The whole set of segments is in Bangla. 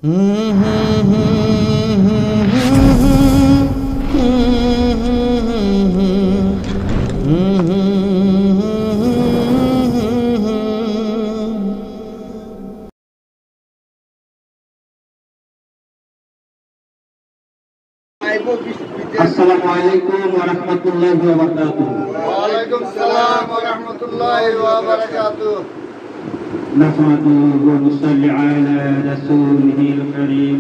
আসসালামু আলাইকুম ওয়া রাহমাতুল্লাহি ওয়া বারাকাতুহু। ওয়া আলাইকুম আসসালাম ওয়া রাহমাতুল্লাহি ওয়া বারাকাতুহু। নাহমাদুহু ওয়া নুসাল্লি আলা রাসূলিহিল কারীম।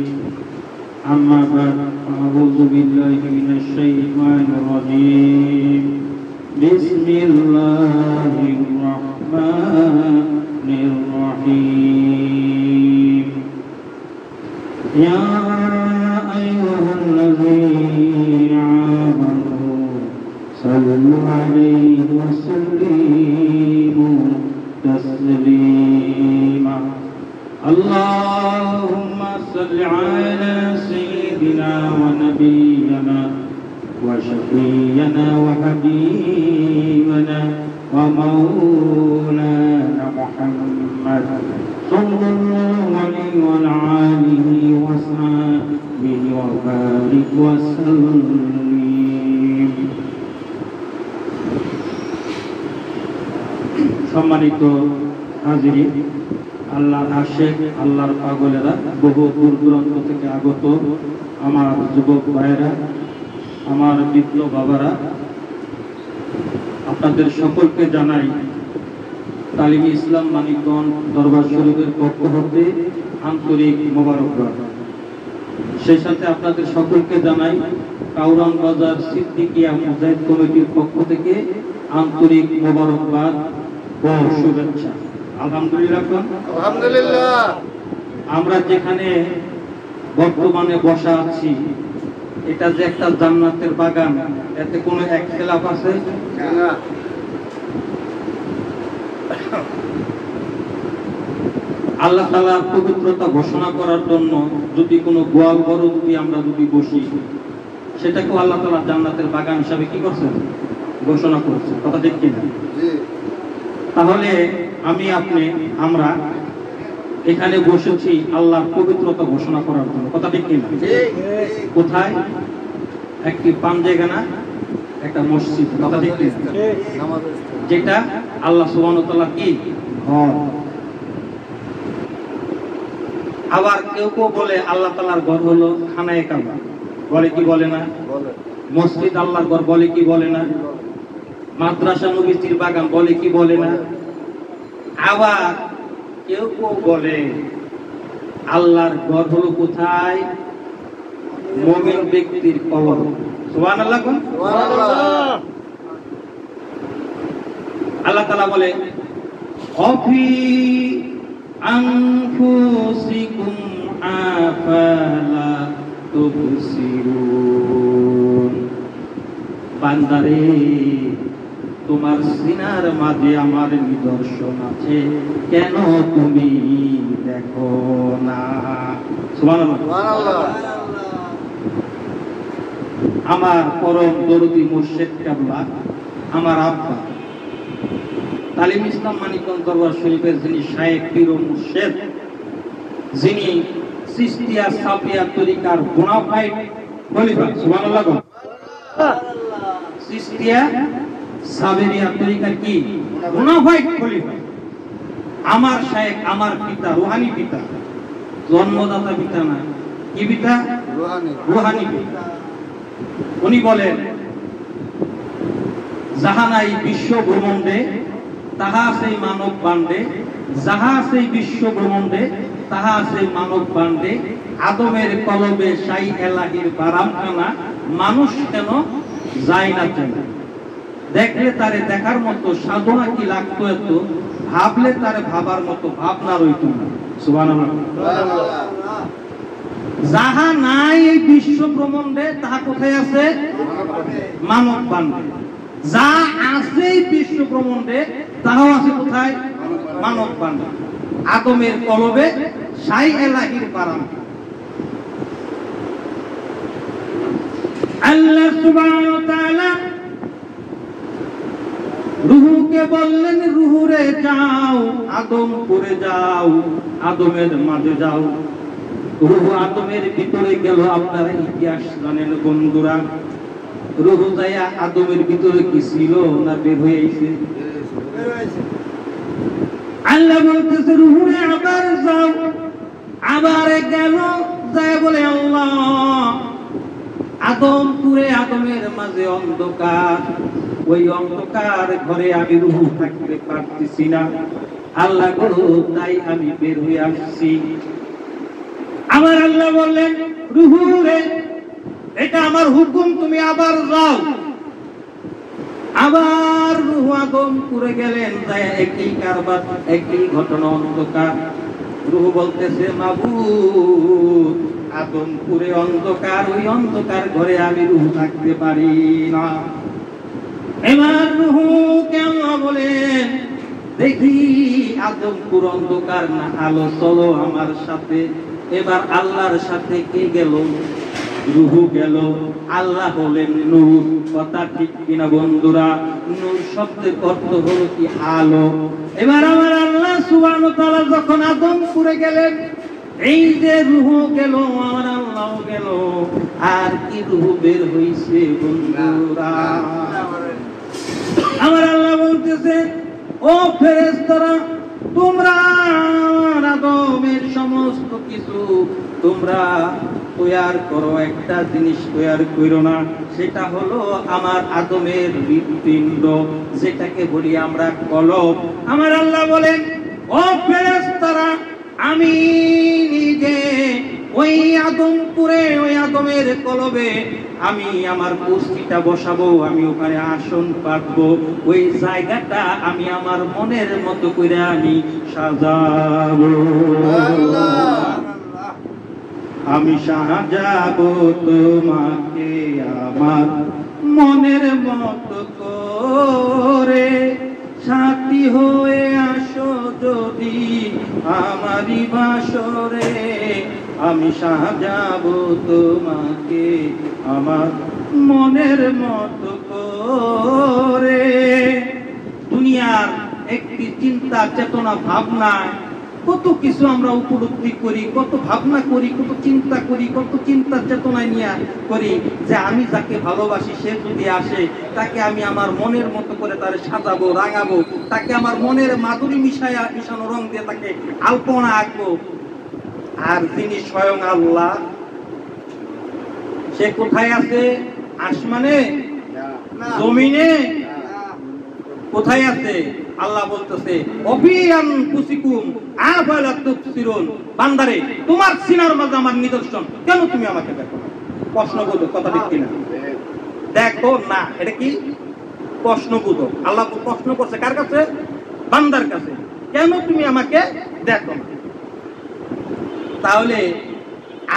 আম্মা বা'দ, আউযু বিল্লাহি মিনাশ শাইতানির রাজীম। বিসমিল্লাহির রাহমানির রাহিম। ইয়া আইয়ুহাল্লাযীনা আমানু সাল্লু আলাইহি ওয়া সাল্লিমু তাসলিমা। আল্লাহুম্মা সাল্লি আলা সাইয়্যিদিনা ওয়া নাবিয়্যিনা ওয়া শাফিয়্যিনা ওয়া হাবিবানা ওয়া মাওলানা মুহাম্মদ সাল্লাল্লাহু আলাইহি ওয়া আলিহি ওয়া সাহবিহি ওয়া বারিক ওয়া সাল্লিম। সম্মানিত হাজিরিন, আল্লাহর আশিক, আল্লাহর পাগলেরা, বহু দূর দূরান্ত থেকে আগত আমার যুবক ভাইয়েরা, আমার বৃদ্ধ বাবারা, আপনাদের সকলকে জানাই তালিমি ইসলাম মানিকগঞ্জ দরবার শরীফের পক্ষ হতে আন্তরিক মোবারকবাদ। সেই সাথে আপনাদের সকলকে জানাই কাউরান বাজার সিদ্দিকিয়া মুজাহিদ কমিটির পক্ষ থেকে আন্তরিক মোবারকবাদ ও শুভেচ্ছা। আলহামদুলিল্লাহ। আলহামদুলিল্লাহ। আমরা যেখানে বর্তমানে বসা আছি, এটা যে একটা জান্নাতের বাগান, এতে কোনো একখেলাফ আছে? না। আল্লাহ তাআলার পবিত্রতা ঘোষণা করার জন্য যদি কোনো গোয়াল ঘর যদি আমরা বসি, সেটাকেও আল্লাহ তাআলা জান্নাতের বাগান হিসাবে কি করছেন? ঘোষণা করছে। কথা ঠিক কিনা? তাহলে আমরা এখানে বসেছি আল্লাহর পবিত্রতা ঘোষণা করার জন্য। কথা ঠিক কিনা? কোথায়? একটি পাঞ্জেগানা, একটা মসজিদ। কথা ঠিক কিনা? যেটা আল্লাহ সুবহানাহু ওয়া তাআলা কি ঘর। আবার কেউ কেউ বলে আল্লাহ তাআলার ঘর হলো খানায়ে কাবা। বলে কি বলে না? মসজিদ আল্লাহর ঘর বলে কি বলে না? মাদ্রাসা নবীজির বাগান বলে কি বলে না? আবার কেউ কেউ বলে আল্লাহর ঘর হলো কোথায়? মুমিন ব্যক্তির কবর। সুবহানাল্লাহ। সুবহানাল্লাহ। আল্লাহ তাআলা বলে অফি আনফুসিকুম আফালা তুবসিরুন। বান্দারে, তোমার সিনার মাঝে আমার নিদর্শন আছে, কেন তুমি দেখো না? সুবহানাল্লাহ। আমার পরম দরদি মুর্শিদ কেবলা, আমার আব্বা তালিম ইসলাম মানিকগঞ্জ দরবার শরীফের যিনি শায়েখ পীর ও মুর্শিদ, যিনি চিশতিয়া সাফিয়া তরিকার বোনাফাইড খলিফা। সুবহানাল্লাহ। চিশতিয়া সাবেরিয়া তরিকার কি বোনাফাইড খলিফা, আমার শায়েখ, আমার পিতা, রুহানি পিতা, জন্মদাতা পিতা না, কি পিতা? রুহানি পিতা। উনি বলেন যাহা নাই বিশ্ব ব্রহ্মাণ্ডে তাহা সেই মানব বান্ডে, যাহা সেই বিশ্ব ব্রহ্মাণ্ডে তাহা সেই মানব বান্ডে, আদমের কলবে সাই এলাহির বারামখানা, মানুষ কেন যায় না চেনা। দেখলে তারে দেখার মতো সাধনা কি লাগতো এত, ভাবলে তারে ভাবার মতো ভাবনা রইত না। সুবহানাল্লাহ। যাহা নাই এই বিশ্ব ব্রহ্মাণ্ডে তাহা কোথায় আছে? মানব বান্ডে। যা আছে এই বিশ্ব ব্রহ্মাণ্ডে তাহাও আছে কোথায়? মানব বান্ডে। আদমের কলবে সাই এলাহির বারাম। আল্লাহ সুবহানাহু ওয়া তাআলা রূহকে বললেন, রূহরে যাও আদমপুরে যাও, আদমের মাঝে যাও। রূহ আদমের ভিতরে গেল। আপনারা ইতিহাস জানেন বন্ধুরা, রূহ যাইয়া আদমের ভিতরে কি ছিল না বের হয়ে আইছে? আল্লাহ বলতেছে রূহে আবার যাও। আবার গেল, যায় বলে আল্লাহ আদমপুরে, আদমের মাঝে অন্ধকার, ওই অন্ধকার ঘরে আমি রূহ থাকতে পারতেছি না। আল্লাহ গো তাই আমি বের হয়ে আসছি। আমার আল্লাহ বললেন রূহ রে, এটা আমার হুকুম, তুমি আবার যাও। আবার রূহ আদমপুরে গেলেন, যায় একই কারবার, একই ঘটনা, অন্ধকার। রূহ বলতেছে মাবুদ আদমপুরে অন্ধকার, ওই অন্ধকার ঘরে আমি রূহ থাকতে পারি না। এবার রূহ কেন বলেন দেখি আদমপুর অন্ধকার না আলো, চলো আমার সাথে। এবার আল্লাহর সাথে কে গেল? রূহ গেল। আল্লাহ হলেন নূর, কথা ঠিক কিনা বন্ধুরা? নূর শব্দের অর্থ হলো কি আলো। এবার আমার আল্লাহ সুবহানাহু ওয়া তাআলা যখন আদমপুরে গেলেন, এই যে রূহ গেল, আমার আল্লাহ গেল, আর কি রূহ বের হইছে বন্ধুরা? আমার আল্লাহ বলতেছে ও ফেরেশতারা, তোমরা আদমের সমস্ত কিছু তোমরা তৈয়ার করো, একটা জিনিস তৈয়ার করো না, সেটা হলো আমার আদমের হৃৎপিণ্ড, যেটাকে বলি আমরা কলব। আমার আল্লাহ বলেন ও ফেরেশতারা, আমি নিজে ওই আদমপুরে, ওই আদমের কলবে আমি আমার কুর্সিটা বসাবো, আমি ওখানে আসন পাতবো, ওই জায়গাটা আমি আমার মনের মতো করে আমি সাজাবো। আমি সাজাবো তোমাকে আমার মনের মতো করে, সাথী হয়ে আসো যদি আমারই বাসরে। আমি সাজাবো তোমাকে আমার মনের মতো করে। দুনিয়ার একটি চিন্তা চেতনা ভাবনায় কত কিছু আমরা উপলব্ধি করি, কত ভাবনা করি, কত চিন্তা করি, কত চিন্তা চেতনায় নিয়ে করি যে আমি যাকে ভালোবাসি সে যদি আসে, তাকে আমি আমার মনের মতো করে তারে সাজাবো, রাঙাবো, তাকে আমার মনের মাধুরী মিশানো রং দিয়ে তাকে আলপনা আঁকবো। আর যিনি স্বয়ং আল্লাহ, সে কোথায় আছে? আসমানে? জমিনে? কোথায় আছে? আল্লাহ বলতেছে অফিয়ান কুসিকুম আফালা তুবসিরুন, বান্দারে তোমার সিনার মাঝে আমার নিদর্শন, কেন তুমি আমাকে দেখো না? প্রশ্নবোধক, কথা ঠিক কিনা? দেখো না, এটা কি প্রশ্নবোধক? আল্লাহ প্রশ্ন করছে কার কাছে? বান্দার কাছে, কেন তুমি আমাকে দেখো না? তাহলে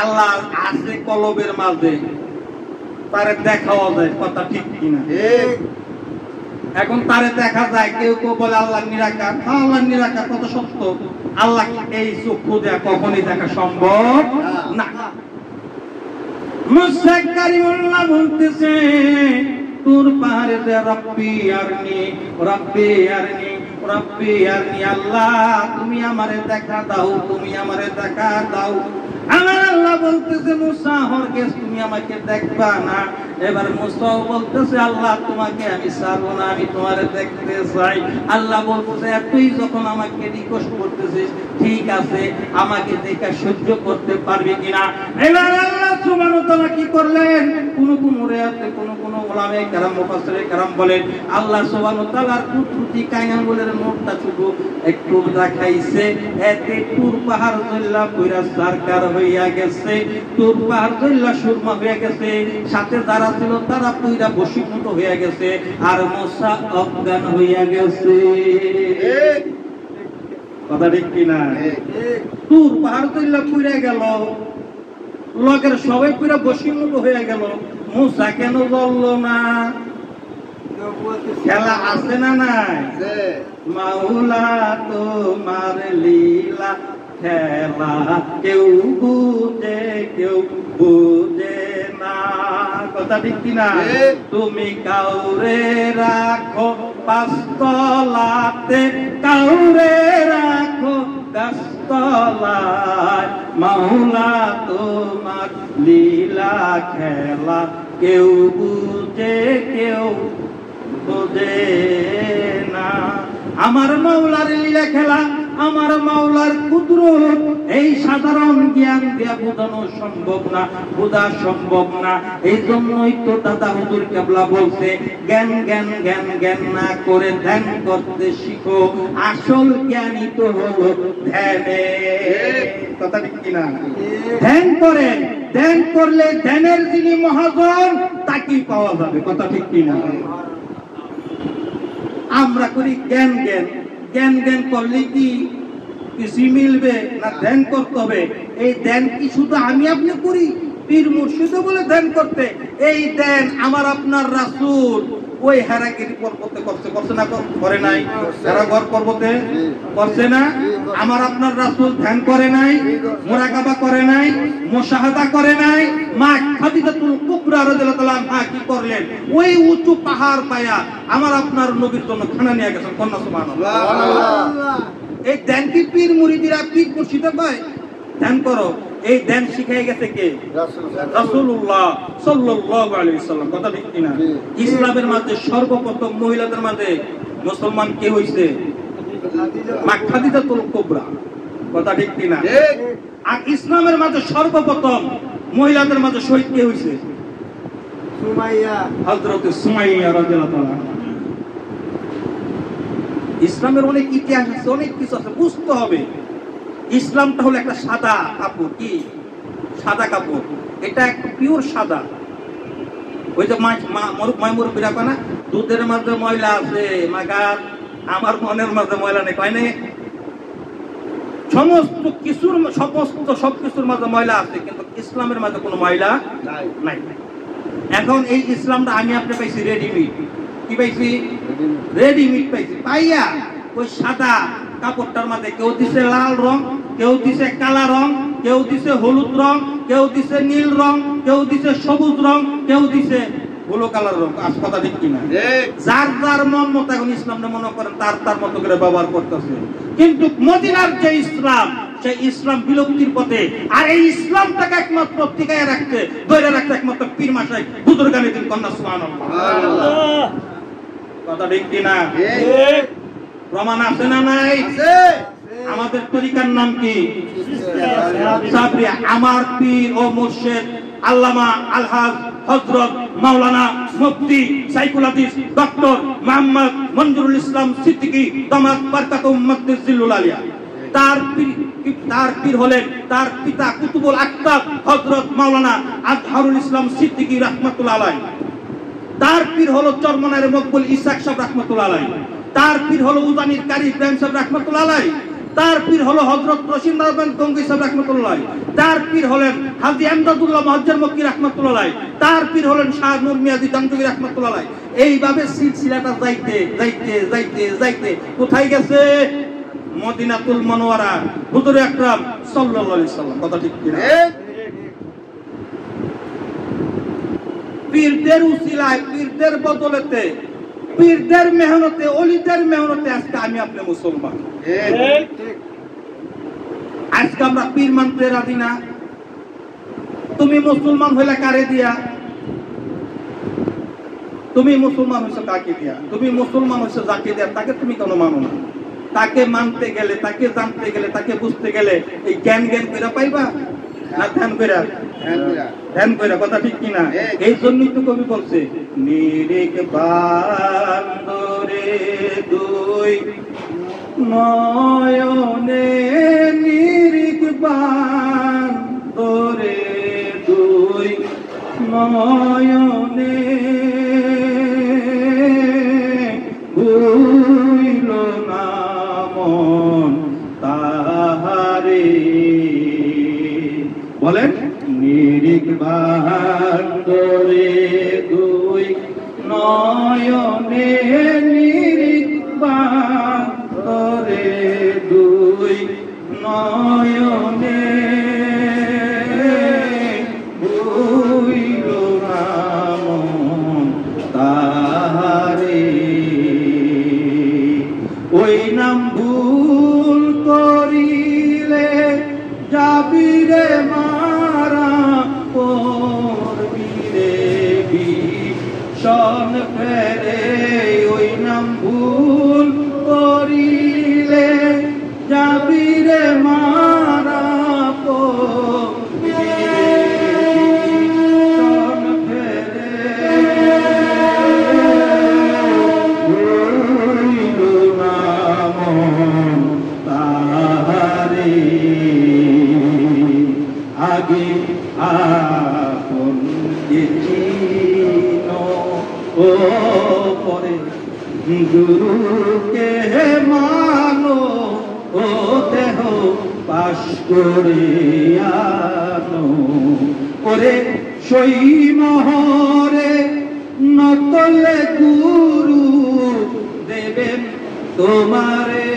আল্লাহ আছে কলবের মাঝে, তারে দেখাও যায়, কথা ঠিক কিনা? এখন তারে দেখা যায়, কেউ কেউ বলে আল্লাহ নিরাকার, আল্লাহ নিরাকার, কত সত্য। আল্লাহ এই চক্ষু দেয়া কখনই দেখা সম্ভব না। মুসা কারিমুল্লাহ বলতেছে তোর পাহাড়ে যে রব্বি আরনি, রব্বি আরনি, রব্বি আরনি, আল্লাহ তুমি আমারে দেখা দাও, তুমি আমারে দেখা দাও। আমার আল্লাহ বলতেছে মুসা হরগেজ তুমি আমাকে দেখবা না। এবার মুসা বলতেছে আল্লাহ তোমাকে আমি ছাড়বো না, আমি তোমারে দেখতে চাই। আল্লাহ বলতেছে তুই যখন আমাকে রিকোয়েস্ট করতেছিস, ঠিক আছে, আমাকে দেখা সহ্য করতে পারবি কিনা? এবার আল্লাহ সুবহানাহু ওয়া তাআলা কি করলেন? কোন কোন রিয়াতে কোন কোন উলামায়ে কেরাম মুফাসসিরে কেরাম বলেন আল্লাহ সুবহানাহু ওয়া তাআলার কুদরতি কায়াঙ্গুলের মুখটা শুধু একটু দেখাইছে, এতে তুর পাহাড় জল্লা কইরা সরকার হইয়া গেছে, তুর পাহাড় জল্লা সুরমা হয়ে গেছে, সাথে যারা ছিল তারা পুরা বশীভূত হয়ে গেছে, আর মুসা অজ্ঞান হইয়া গেছে। কথা ঠিক কিনা? তুর পাহাড় জল্লা পুরা গেল, লোকের সবাই পুরা বশীভূত হয়ে গেল, মুসা কেন জ্বললো না? খেলা আছে না নাই? মাওলা তোমার লীলা খেলা কেউ বুঝে কেউ বুঝে না, কথা ঠিক কিনা? তুমি কাউরে রাখো পাঁচতলাতে, কাউরে রাখো গাছ তলায় মাওলা তোমার লীলা খেলা কেউ বোঝে না। আমার মাওলার লীলা খেলা, আমার মাওলার কুদরত এই সাধারণ জ্ঞান দিয়া বোঝানো সম্ভব না, বোঝা সম্ভব না। এই জন্যই তো দাদা হুজুর কেবলা বলছে জ্ঞান জ্ঞান জ্ঞান জ্ঞান না করে ধ্যান করতে শিখো, আসল জ্ঞানী তো হলো ধ্যানে। কথা ঠিক কিনা? ধ্যান করেন, ধ্যান করলে ধ্যানের যিনি মহাজন তাকেই পাওয়া যাবে। কথা ঠিক কিনা? আমরা করি জ্ঞান জ্ঞান, জ্ঞান জ্ঞান করলে কি কিছু মিলবে না? ধ্যান করতে হবে। এই ধ্যান কি শুধু আমি আপনি করি? পীর মুর্শিদ বলে ধ্যান করতে? এই ধ্যান আমার আপনার রাসূল ওই হেরাগিরি পর্বতে করছে না? করে নাই? হেরাগড় পর্বতে করছে না? আমার আপনার রাসূল ধ্যান করে নাই? মুরাকাবা করে নাই? মুশাহাদা করে নাই? মা খাদিজাতুল কুবরা রাদিয়াল্লাহু তাআলা আনহা কি করলেন? ওই উঁচু পাহাড় পায়া আমার আপনার নবীর জন্য খানা নিয়ে গেছেন। কন্যা সুবহানাল্লাহ। এই ধ্যান কি পীর মুরিদিরা পীর মুর্শিদে পায়? ধ্যান করো। এই ধ্যান শিখাই গেছে কে? রাসূলুল্লাহ সাল্লাল্লাহু আলাইহি ওয়াসাল্লাম। কথা ঠিক কিনা? ইসলামের মধ্যে সর্বপ্রথম মহিলাদের মধ্যে মুসলমান কে হইছে? মা খাদিজাতুল কুবরা। কথা ঠিক কিনা? আর ইসলামের মধ্যে সর্বপ্রথম মহিলাদের মধ্যে শহীদ কে হইছে? সুমাইয়া, হযরত সুমাইয়া রাদিয়াল্লাহু তাআলা। ইসলামের অনেক ইতিহাস আছে, অনেক কিছু আছে, বুঝতে হবে। ইসলামটা হলো একটা সাদা কাপড়। কি সাদা কাপড়? এটা একটা পিওর সাদা। ওই যে মুরব্বীরা কয় না দুধের মাঝে ময়লা আছে মাগার, আমার মনের মাঝে ময়লা নেই, কয় না? সব কিছুর মাঝে ময়লা আছে, কিন্তু ইসলামের মাঝে কোনো ময়লা নাই। এখন এই ইসলামটা আমি আপনি পাইছি রেডিমেড। কি পাইছি? রেডিমেড পাইছি। পাইয়া ওই সাদা কাপড়টার মাঝে কেউ দিছে লাল রং, কেউ দিছে কালা রং, কেউ দিছে হলুদ রং, কেউ দিছে নীল রং, কেউ দিছে সবুজ রং, কেউ দিছে হলো কালার রং। কথা ঠিক কিনা? যার যার মন মতো এখন ইসলামটা মনে করেন তার মতো করে ব্যবহার করতেছে। কিন্তু মদিনার যে ইসলাম, সেই ইসলাম বিলুপ্তির পথে। আর এই ইসলামটাকে একমাত্র টিকায় রাখতে, ধরে রাখতে একমাত্র পীর মাশায়েখ বুজুর্গানে দিন। কন্যা সুবহানাল্লাহ। কথা ঠিক কিনা? প্রমাণ আছে না নাই? আমাদের তরিকার নাম কি? সাবরিয়া। আমার পীর ও মুর্শিদ আল্লামা আলহাজ হযরত মাওলানা মুফতি সাইকুল হাদিস ডক্টর মুহাম্মদ মনজুরুল ইসলাম সিদ্দিকী দামাত বারকাতুহু মাকদিসিল্লুল আলিয়া। তার পীর হলেন তার পিতা কুতুবুল আকতাব হযরত মাওলানা আজহারুল ইসলাম সিদ্দিকী রাহমাতুল্লাহ আলাইহি। তার পীর হলো চরমনায়ের মকবুল ইসাক সাহেব রাহমাতুল্লাহ আলাইহি। তার পীর হলো উজানির কারি ইব্রাহিম সাহেব রাহমাতুল্লাহ আলাইহি। তার পীর হলো হযরত রশিদ নারায়ণ গঙ্গোই সাহেব রাহমাতুল্লাহ আলাইহি। তার পীর হলেন হাজী আমদাদুল্লাহ মুহাজ্জির মক্কি রাহমাতুল্লাহ আলাইহি। তার পীর হলেন শাহ নূর মিয়াজি জামজুবি রাহমাতুল্লাহ আলাইহি। এইভাবে সিলসিলাটা যাইতে যাইতে যাইতে যাইতে কোথায় গেছে? মদিনাতুল মুনাওয়ারা হুজুর আকরাম সাল্লাল্লাহু আলাইহি সাল্লাম। কথা ঠিক কিনা? পীরদের উসিলায়, পীরদের বদলতে, পীরদের মেহনতে, ওলিদের মেহনতে আজকে আমি আপনি মুসলমান। আজকে আমরা পীর মানতে রাজি না। তুমি মুসলমান হইলে কারে দিয়া? তুমি মুসলমান হইছো কাকে দিয়া? তুমি মুসলমান হইছো যাকে দিয়া, তাকে তুমি কেন মানো না? তাকে মানতে গেলে, তাকে জানতে গেলে, তাকে বুঝতে গেলে এই জ্ঞান করে পাইবা না ধ্যান করে? ধ্যান করে। কথা ঠিক কিনা? এই জন্যই তো কবি বলছে নিরিক বান্দরে দুই নয়নে, নিরিক বান্দরে দুই নয়নে ভুইল না মন তাহারে। বলেন নিরিক বান্দরে দুই নয়নে, নিরিক বান্দরে দুই নয়নে ভুইল না মন তাহারে। ওই নাম ভুল করিলে আগে আপন চিনো ও পরে গুরুকে মানো ও দেহ পাশ করে আনো ওরে সই মহরে নকলে গুরু দেবেন তোমারে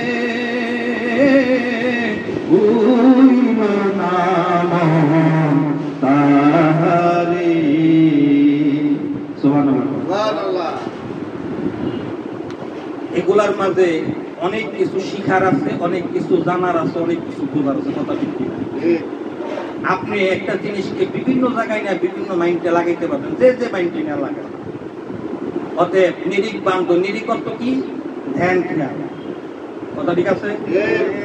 নাম তাহারে সুবহানাল্লাহ। এগুলার মাঝে অনেক কিছু শিখার আছে, অনেক কিছু জানার আছে, অনেক কিছু বোঝার আছে। কথা ঠিক কিনা? আপনি একটা জিনিসকে বিভিন্ন জায়গায় না বিভিন্ন মাইন্ডে লাগাইতে পারবেন, যে যে মাইন্ডে না লাগান। অতএব নিরিক বান্ধ, নিরিক অর্থ কি? ধ্যান খেয়াল। কথা ঠিক আছে?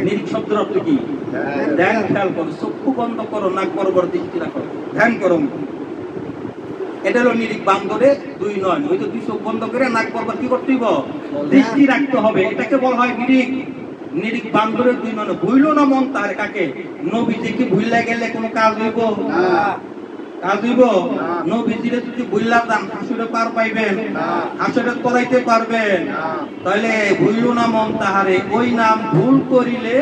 নিরিক শব্দের অর্থ কি? ধ্যান খেয়াল করো, চক্ষু বন্ধ করো, নাক বরাবর দৃষ্টি রাখো, ধ্যান করো। এটা হলো নিরিক বান্ধরে দুই নয়, ওই তো দুই চোখ বন্ধ করে নাক বরাবর কি করতে হইব? দৃষ্টি রাখতে হবে। এটাকে বলা হয় নিরিক। নিরিক বান্ধরে দুই নয়। ভুইল না মন তার কাকে? নবীজি কি ভুইলা গেলে কোনো কাজ হইব? কাজ হইব? নবীজিরে যদি ভুইলা যান হাসুরে পার পাইবেন? হাসুরে তলাইতে পারবেন? তাহলে ভুইল না মন তাহারে, ওই নাম ভুল করিলে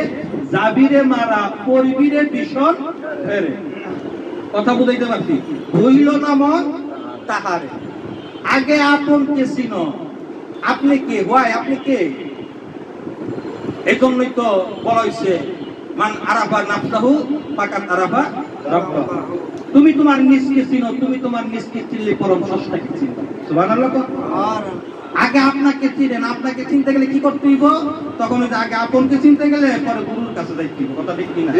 যাবিরে মারা পরিবিরে ভীষণ ফেরে। কথা বুঝাইতে পারছি? ভুইল না মন তাহারে, আগে আপনকে চিনো। আপনি কে? হয় আপনি কে? এই জন্যই তো বলা হয়েছে মান আরাফা নাফসাহু ফাকাত আরাফা রাব্বাহু। তুমি তোমার নিজকে চিনো, তুমি তোমার নিজকে চিনলে পরম স্রষ্টাকে চিনো। সুবহানাল্লাহ। আগে আপনাকে চিনেন, আপনাকে চিনতে গেলে কি করতে হইব? তখন ওই যে আগে আপনকে চিনতে গেলে পরে গুরুর কাছে যাইতে হইব। কথা ঠিক কিনা?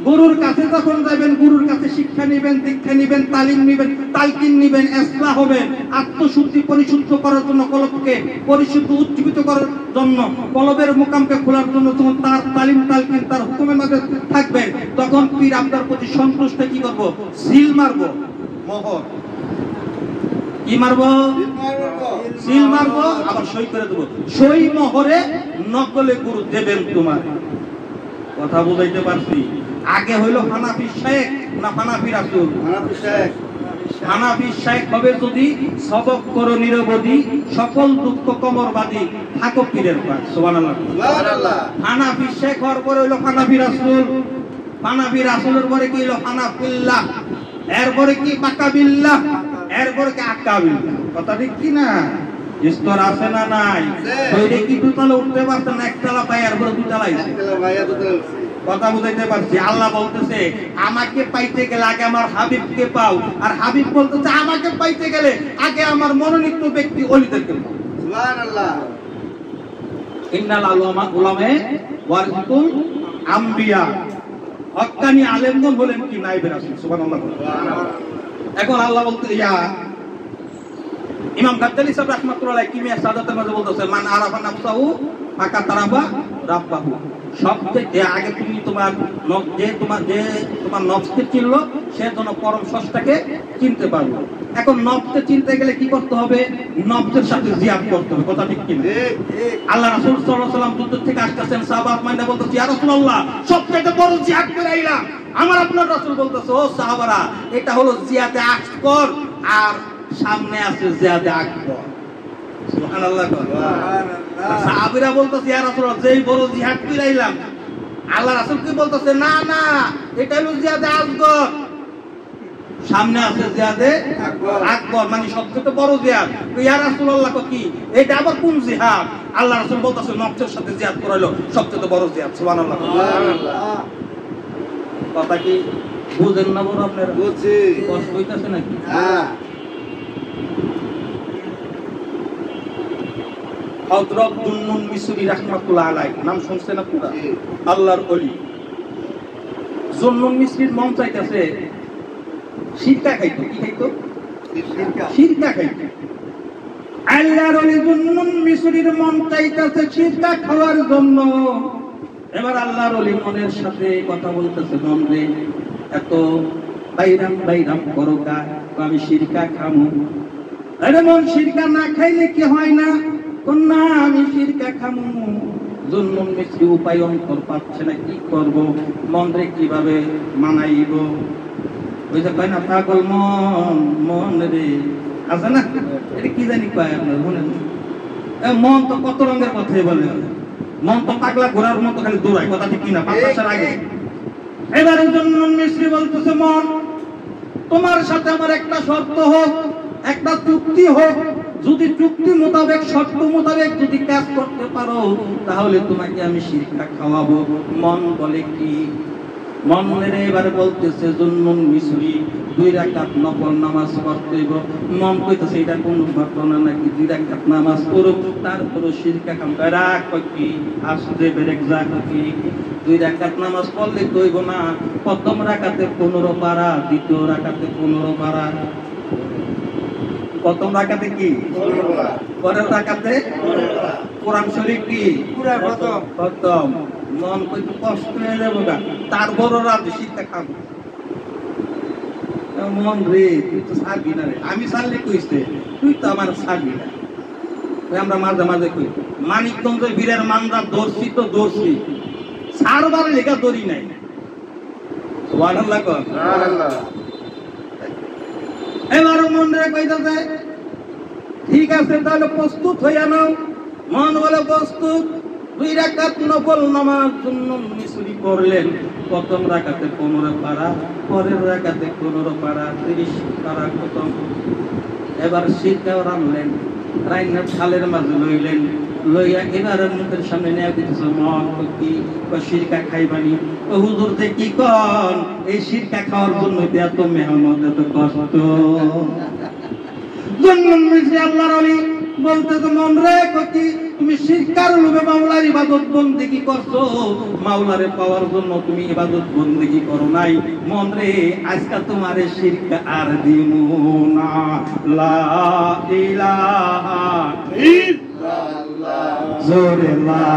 গুরুর কাছে যখন যাবেন, গুরুর কাছে শিক্ষা নেবেন, দীক্ষা নেবেন, তালিম নেবেন, তালকিন নেবেন, ইসলাহ হবেন। আত্মশুদ্ধি পরিশুদ্ধ করার জন্য, কলবকে পরিশুদ্ধ উজ্জীবিত করার জন্য, কলবের মুকামকে খোলার জন্য যখন তার তালিম তালকিন তার হুকুমের মধ্যে থাকবেন, তখন পীর আপনার প্রতি সন্তুষ্ট কি করব? সিল মারবো, মোহর। কি মারবো? সিল মারবো, আবার সই করে দেবো। সই মোহরে নকলে গুরু দেবেন তোমার। কথা বুঝাইতে পারছি? আগে হইল হানাফি শেখ না হানাফি রাসূল? হানাফি শেখ। হানাফি শেখ হবে যদি সবক করো নিরবধি, সকল দুঃখ কমরবাদী থাকো পীরের পাশ। সুবহানাল্লাহ। সুবহানাল্লাহ। হানাফি শেখ হওয়ার পরে হইল হানাফি রাসূল। হানাফি রাসূলের পরে কি হইল? হানাফিল্লাহ। এরপরে কি? মাকাবিল্লাহ। এরপরে কি? আকাবিল্লাহ। কথা ঠিক কি না? স্তর আছে না নাই? ওইটা কি দুতলা উঠতে পারতেন না? একতলা পাই আর পরে দুতলা আইছে। কথা বুঝাইতে পারছি? আল্লাহ বলতেছে আমাকে পাইতে গেলে আগে আমার হাবিবকে পাও, আর হাবিব বলতেছে আমাকে পাইতে গেলে আগে আমার মনোনীত ব্যক্তি ওলিদেরকে পাও। সুবহানাল্লাহ। ইন্নাল উলামা ওয়ারিসুল আম্বিয়া। হক্কানি আলেমগণ হলেন কি? নায়েবে রাসূল। সুবহানাল্লাহ। এখন আল্লাহ বলতে ইমাম গাদ্দালি সাহেব রাহমাতুল্লাহ আলাইহি কিমিয়া সাদাতের মধ্যে বলতেছে মান আরাফা নাফসাহু ফাকাত আরাফা রাব্বাহু। সবচেয়ে আগে তুমি তোমার নফসকে চিনলো, সে যেন পরম স্রষ্টাকে চিনতে পারলো। এখন নফসকে চিনতে গেলে কি করতে হবে? নফসের সাথে জিহাদ করতে হবে। কথা ঠিক কিনা? আল্লাহ রাসূল সাল্লাল্লাহু আলাইহি ওয়াসাল্লাম যুদ্ধ থেকে আসতেছেন, সাহাবা মাইনা বলতেছে ইয়া রাসূলুল্লাহ সবচেয়ে বড় জিহাদ করে আইলাম। আমার আপনার রাসূল বলতেছে ও সাহাবারা, এটা হলো জিহাদে আকবর, আর সামনে আছে জিহাদে আকবর। সুবহানাল্লাহ। সাহাবীরা বলতেছে ইয়া রাসূলুল্লাহ যেই বড় জিহাদ কইরাইলাম। আল্লাহ রাসূল কি বলতেছে? না না, এটা হলো জিহাদে আসগর, সামনে আছে জিহাদে আকবর, মানে সবচেয়ে বড় জিহাদ। ইয়া রাসূলুল্লাহ কি এটা আবার কোন জিহাদ? আল্লাহ রাসূল বলতেছে নফসের সাথে জিহাদ করাইলো সবচেয়ে বড় জিহাদ। সুবহানাল্লাহ। কথা কি বুঝেন না? বড় আপনারা বুঝছি, কষ্ট হইতাছে নাকি? হ্যাঁ। হযরত জুন্নুন মিসরি রাহমাতুল্লাহ আলাইহি নাম শুনছেন আপনারা? আল্লাহর ওলি জুন্নুন মিসরির মন চাইতেছে শিরকা খাইতো। কি খাইতো? শিরকা খাইতো। আল্লাহর ওলি জুন্নুন মিসরির মন চাইতেছে শিরকা খাওয়ার জন্য। এবার আল্লাহর ওলি মনের সাথে কথা বলতেছে, মন রে এত বাইরাম করো কা, আমি শিরকা খামু। আরে মন শিরকা না খাইলে কি হয় না? না আমি শিরকা খামু। জুন্নুন মিসরি উপায় অন্তর পাচ্ছে না, কি করব? মন রে কিভাবে মানাইব? ওই যে কয় না পাগল মন মন রে আছে না, এটা কি জানি কয় আপনার মনে মন তো কত রঙের কথাই বলে, মন তো পাগলা ঘোড়ার মতো খালি দৌড়ায়, কথা ঠিক কিনা 5 বছর আগে। এবারে জন্মন মিস্ত্রি বলতেছে মন তোমার সাথে আমার একটা শর্ত হোক, একটা চুক্তি হোক, যদি চুক্তি মোতাবেক শর্ত মোতাবেক যদি কাজ করতে পারো তাহলে তোমাকে আমি শিক্ষা খাওয়াবো। মন বলে কি? মন মেরে এবারে বলতেছে জন্মন মিশরি 2 রাকাত নফল নামাজ পড়তে হইব। মন কইতেছে এটা কোন ঘটনা নাকি 2 রাকাত নামাজ পড়ুক তারপরে শিরকা কাম করা কি আসতে বেরেক যা কি 2 রাকাত নামাজ পড়লে কইব না, প্রথম রাকাতে 15 পারা, দ্বিতীয় রাকাতে 15 পারা। প্রথম রাকাতে কি 15 পারা, পরের রাকাতে 15 পারা। কোরআন শরীফ কি পুরা খতম। মন কইতে কষ্ট হয়ে যাবে না, তার বড় রাত শিক্ষা খাবো। মন রে তুই তো ছাড়বি না রে, আমি ছাড়লে কইছে তুই তো আমার ছাড়বি না। আমরা মাঝে মাঝে কই মানিকগঞ্জের বীরের মানরা দর্শি তো দর্শি, ছাড়বার লেখা দড়ি নাই। সুবহানাল্লাহ কর সুবহানাল্লাহ। এবার মন রে কইতাছে ঠিক আছে তাহলে প্রস্তুত হইয়া নাও। মন বলে প্রস্তুত। 2 রাকাত নফল নামাজ জন্য মিশরি করলেন। প্রথম রাকাতে 15 পারা, পরের রাকাতে 15 পারা, 30 পারা খতম। এবার শিরকাও রানলেন, রাইনা থালের মাঝে লইলেন, লইয়া এবারে মুখের সামনে নিয়ে দিতেছে মন কি শিরকা খাইবানি। ও হুজুর যে কি কন এই শিরকা খাওয়ার জন্য এত মেহনত এত কষ্ট। জন্মন মিশরি আল্লাহর ওলি বলতেছে মন রে কি তুমি শিরকার লোভে মাওলার ইবাদত বন্দেগী করছো, মাওলারে পাওয়ার জন্য তুমি ইবাদত বন্দেগী করো নাই। মন রে আজকে তোমারে শিরক আর দিমু না। লা ইলাহা ইল্লাল্লাহ, জোরে লা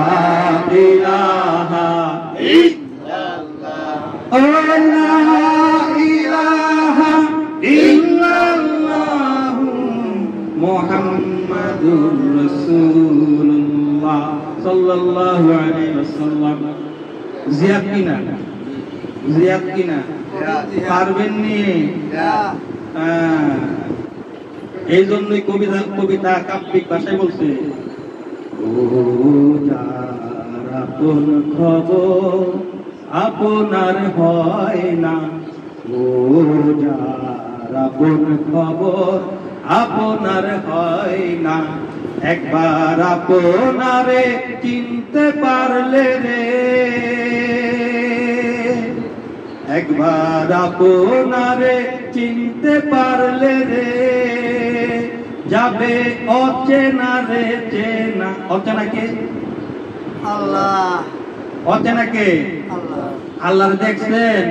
ইলাহা ইল্লাল্লাহ, ও লা ইলাহা ইল্লাল্লাহ মুহাম্মাদুর রাসূলুল্লাহ সাল্লাল্লাহু আলাইহি ওয়াসাল্লাম। জিয়াদ কিনা জিয়াদ কিনা পারবেন নি? এই জন্যই কবিতা কাব্যিক ভাষায় বলছে ও যার আপন খবর আপনার হয় না, ও যার আপন খবর আপনার হয় না, একবার আপনারে চিনতে পারলে রে, একবার আপনারে চিনতে পারলে রে, যাবে অচেনা রে চেনা। অচেনা কে? আল্লাহ। অচেনা কে? আল্লাহ। আল্লাহর দেখছেন,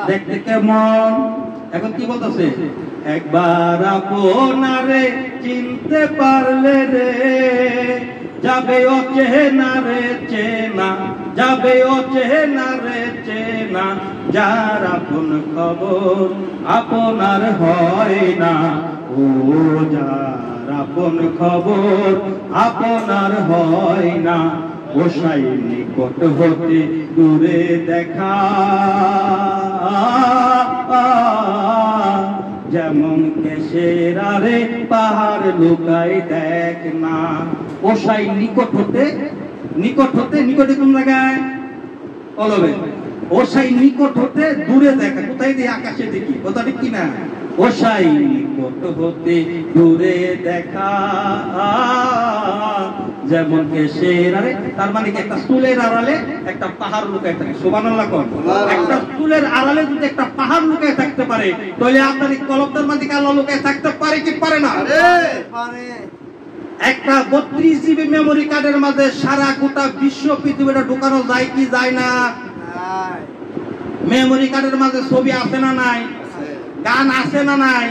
দেখতে কেমন? এখন কি বলতেছে? একবার আপনারে চিনতে পারলে রে, যাবে অচেনা রে চেনা, যাবে অচেনা রে চেনা, যার আপন খবর আপনার হয় না, ও যার আপন খবর আপনার হয় না, ও সাই নিকট হতে দূরে দেখা, যেমন কেশের আরে পাহাড় লুকাই দেখ না। ও সাই নিকট হতে, নিকট হতে, নিকটে কোন জায়গায়? অলবে। ও সাই নিকট হতে দূরে দেখা, কোথায় দিয়ে? আকাশে দেখি, কথা ঠিক কিনা? ও সাই নিকট হতে দূরে দেখা, যেমন কেশের আরে, তার মানে কি একটা চুলের আড়ালে একটা পাহাড় লুকায় থাকে। সুবহানাল্লাহ কোন? একটা চুলের আড়ালে যদি একটা পাহাড় লুকায় থাকতে পারে তাহলে আপনার কলবদার মাঝে আল্লাহ লুকায় থাকতে পারে কি পারে না? পারে। একটা 32 GB মেমোরি কার্ডের মাঝে সারা গোটা বিশ্ব পৃথিবীটা ঢুকানো যায় কি যায় না? মেমোরি কার্ডের মাঝে ছবি আছে না নাই? গান আছে না নাই?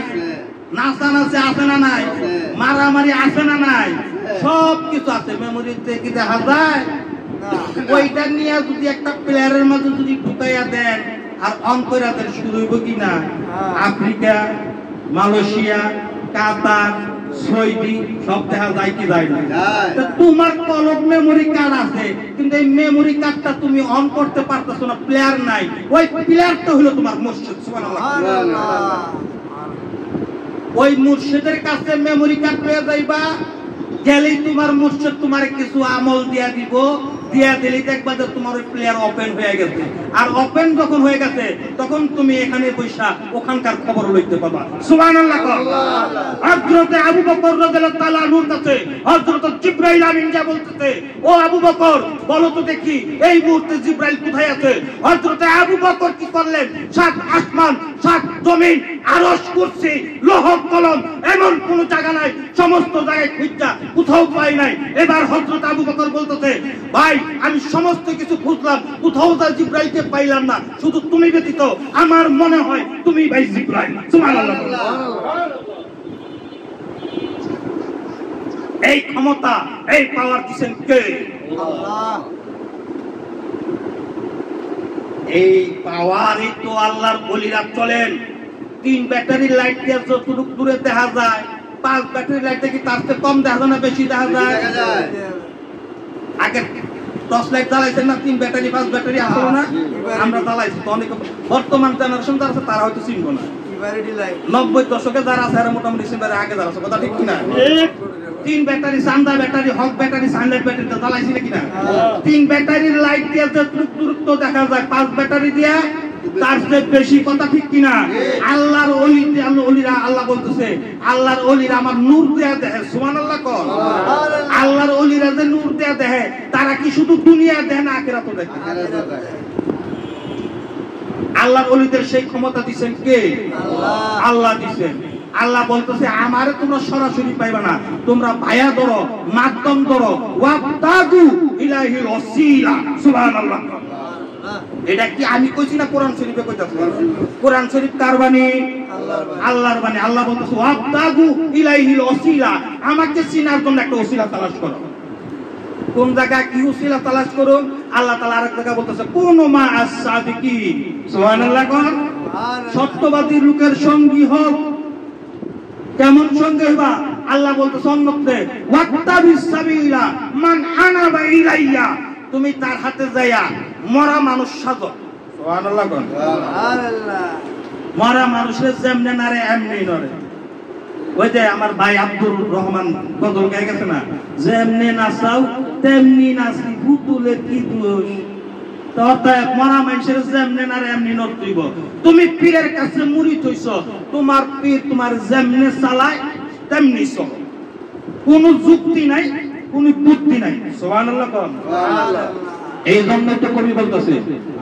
নাচানাচি আছে না নাই? মারামারি আছে না নাই? সব কিছু আছে মেমোরিতে, কি দেখা যায়? ওইটা নিয়ে যদি একটা প্লেয়ারের মাঝে যদি ঢুকাইয়া দেন আর অন করে দেন, শুরু হইব কি না? আফ্রিকা, মালয়েশিয়া, কাতার, ছবি সব দেখা যায় কি যায় না? যায়। তা তোমার কলম মেমোরি কার্ড আছে, কিন্তু এই মেমোরি কার্ডটা তুমি অন করতে পারতেছো না, প্লেয়ার নাই। ওই প্লেয়ারটা হলো তোমার মুর্শিদ। সুবহানাল্লাহ। ওই মুর্শিদের কাছে মেমোরি কার্ড পেয়ে যাইবা, গেলেই তোমার মুর্শিদ তোমার কিছু আমল দিয়া দিব, দিয়া দিলেই দেখবা যে তোমার ওই প্লেয়ার ওপেন হয়ে গেছে। আর ওপেন যখন হয়ে গেছে তখন তুমি এখানে বৈশা ওখানকার খবর লইতে পাবা। সুবহানাল্লাহ। হযরত আবু বকর রাদিয়াল্লাহু তাআলা আনহুর কাছে হযরত জিবরাইল আমিন যা বলতেছে, ও আবু বকর বলো তো দেখি এই মুহূর্তে জিবরাইল কোথায় আছে? হযরত আবু বকর কি করলেন? সাত আসমান, সাত জমিন, আরশ, কুরসি, লৌহ কলম, এমন কোন জায়গা নাই, সমস্ত জায়গায় খুঁজা কোথাও পাই নাই। এবার হযরত আবু বকর বলতেছে, ভাই আমি সমস্ত কিছু খুঁজলাম, কোথাও যা জিবরাইলকে পাইলাম না, শুধু তুমি ব্যতীত আমার মনে হয় তুমি ভাই জিবরাইল। সুবহানাল্লাহ। এই ক্ষমতা, এই পাওয়ার দিচ্ছেন কে? আল্লাহ। এই পাওয়ারই তো আল্লাহর ওলিরা চলেন। 3 ব্যাটারি লাইট দিয়ে যতটুকু দূরে দেখা যায়, 5 ব্যাটারি লাইট দেখি তার চেয়ে কম দেখা যায় না বেশি দেখা যায়? দেখা যায়। আগে টর্চ লাইট জ্বালাইছেন না, 3 ব্যাটারি 5 ব্যাটারি আসলো না? আমরা জ্বালাইছি তো অনেক। বর্তমান জেনারেশন যারা আছে তারা হয়তো চিনবো না। 90 দশকে যারা আছে এরা মোটামুটি চিনবে, আগে যারা আছে, কথা ঠিক কিনা? 3 ব্যাটারি, চান্দা ব্যাটারি, হক ব্যাটারি, সানলাইট ব্যাটারি তো জ্বালাইছি নাকি না? 3 ব্যাটারির লাইট দিয়ে দূরত্ব দেখা যায়, 5 ব্যাটারি দিয়ে তার চেয়ে বেশি, কথা ঠিক কিনা? আল্লাহর ওলিরা, আল্লাহ বলতেছে আল্লাহর ওলিরা আমার নূর দেয়া দেখে। সুবহানাল্লাহ কর। আল্লাহর ওলিরা যে নূর দেয়া দেখে, তারা কি শুধু দুনিয়া দেখে না আখিরাতও দেখে? আল্লাহর ওলিদের সেই ক্ষমতা দিবেন কে? আল্লাহ দিবেন। আল্লাহ বলতেছে আমারে তোমরা সরাসরি পাইবা না, তোমরা ভায়া ধরো, মাধ্যম ধরো, ওয়াবতাগু ইলাইহিল ওয়াসিলা। সুবহানাল্লাহ। এটা কি আমি কইছি না কোরআন শরীফে কইতাছে? কোরআন শরীফ কার বাণী? আল্লাহর বাণী। আল্লাহ বলতেছে ওয়াবতাগু ইলাইহিল ওয়াসিলা, আমাকে চিনার জন্য একটা ওসিলা তালাশ করো। কোন জায়গায় কি ওসিলা তালাশ করো? আল্লাহ তাআলা আরেক জায়গায় বলতেছে কুনু মা আস-সাদিকিন। সুবহানাল্লাহ। সত্যবাদী লোকের সঙ্গী হোক। কেমন সঙ্গে হইবা? আল্লাহ বলতেছে অন্যত্রে ওয়াত্তাবিস সাবিলা মান আনাবা ইলাইয়া, তুমি তার হাতে যাইয়া মরা মানুষ সাজো। সুবহানাল্লাহ। মরা মানুষের যেমনে নারে এমনি নরে। ওই যে আমার ভাই আব্দুর রহমান গজল গায়ে গেছে না, যেমনি নাচাও তেমনি নাচি, পুতুলের কি দোষ? মরা মানুষের যেমনে নারে এমনি নড়তইব। তুমি পীরের কাছে মুড়ি থইছ, তোমার পীর তোমার যেমনে চালায় তেমনি চলো, কোনো যুক্তি নাই, কোনো বুদ্ধি নাই। সুবহানাল্লাহ। এই জন্য তো কবি বলতেছে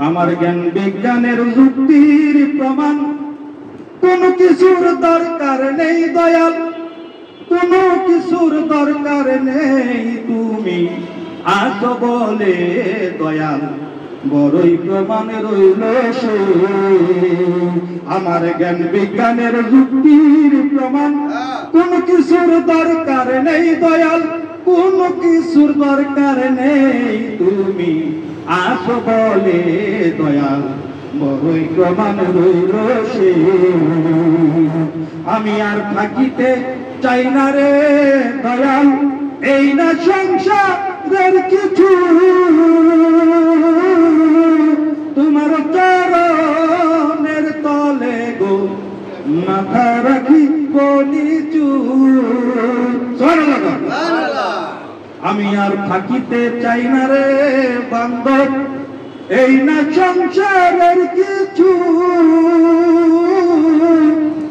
আমার জ্ঞান বিজ্ঞানের যুক্তির প্রমাণ, কোনো কিছুর দরকার নেই দয়াল, কোনো কিছুর দরকার নেই, তুমি আছো বলে দয়াল, বড়ই প্রমাণ রইল সে। আমার জ্ঞান বিজ্ঞানের যুক্তির প্রমাণ, কোনো কিছুর দরকার নেই দয়াল, কোনো কিছুর দরকার নেই, তুমি আছো বলে দয়াল, বড়ই প্রমাণ রইল সে। আমি আর থাকিতে চাই না রে দয়াল, এই না সংসারের কিছু, তোমার চরণের তলে গো মাথা রাখি নিচু। আমি আর থাকিতে চাই না রে বান্ধব, এই না সংসারের কিছু,